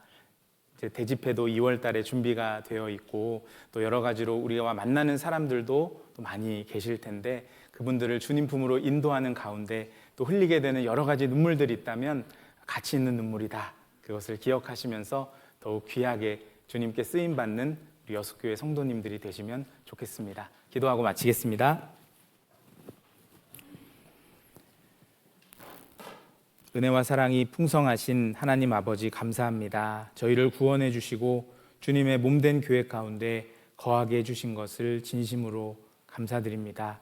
이제 대집회도 2월 달에 준비가 되어 있고 또 여러 가지로 우리가 만나는 사람들도 또 많이 계실 텐데 그분들을 주님 품으로 인도하는 가운데 또 흘리게 되는 여러 가지 눈물들이 있다면 가치 있는 눈물이다. 그것을 기억하시면서 더욱 귀하게 주님께 쓰임받는 우리 여수교회 성도님들이 되시면 좋겠습니다. 기도하고 마치겠습니다. 은혜와 사랑이 풍성하신 하나님 아버지 감사합니다. 저희를 구원해 주시고 주님의 몸된 교회 가운데 거하게 해주신 것을 진심으로 감사드립니다.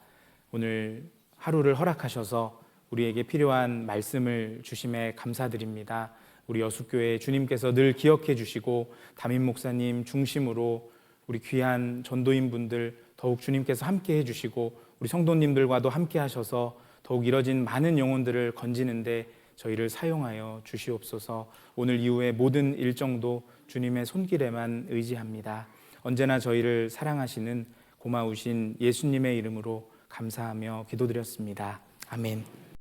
오늘 하루를 허락하셔서 우리에게 필요한 말씀을 주심에 감사드립니다. 우리 여수교회 주님께서 늘 기억해 주시고 담임 목사님 중심으로 우리 귀한 전도인분들 더욱 주님께서 함께 해주시고 우리 성도님들과도 함께 하셔서 더욱 이뤄진 많은 영혼들을 건지는데 저희를 사용하여 주시옵소서. 오늘 이후의 모든 일정도 주님의 손길에만 의지합니다. 언제나 저희를 사랑하시는 고마우신 예수님의 이름으로 감사하며 기도드렸습니다. 아멘.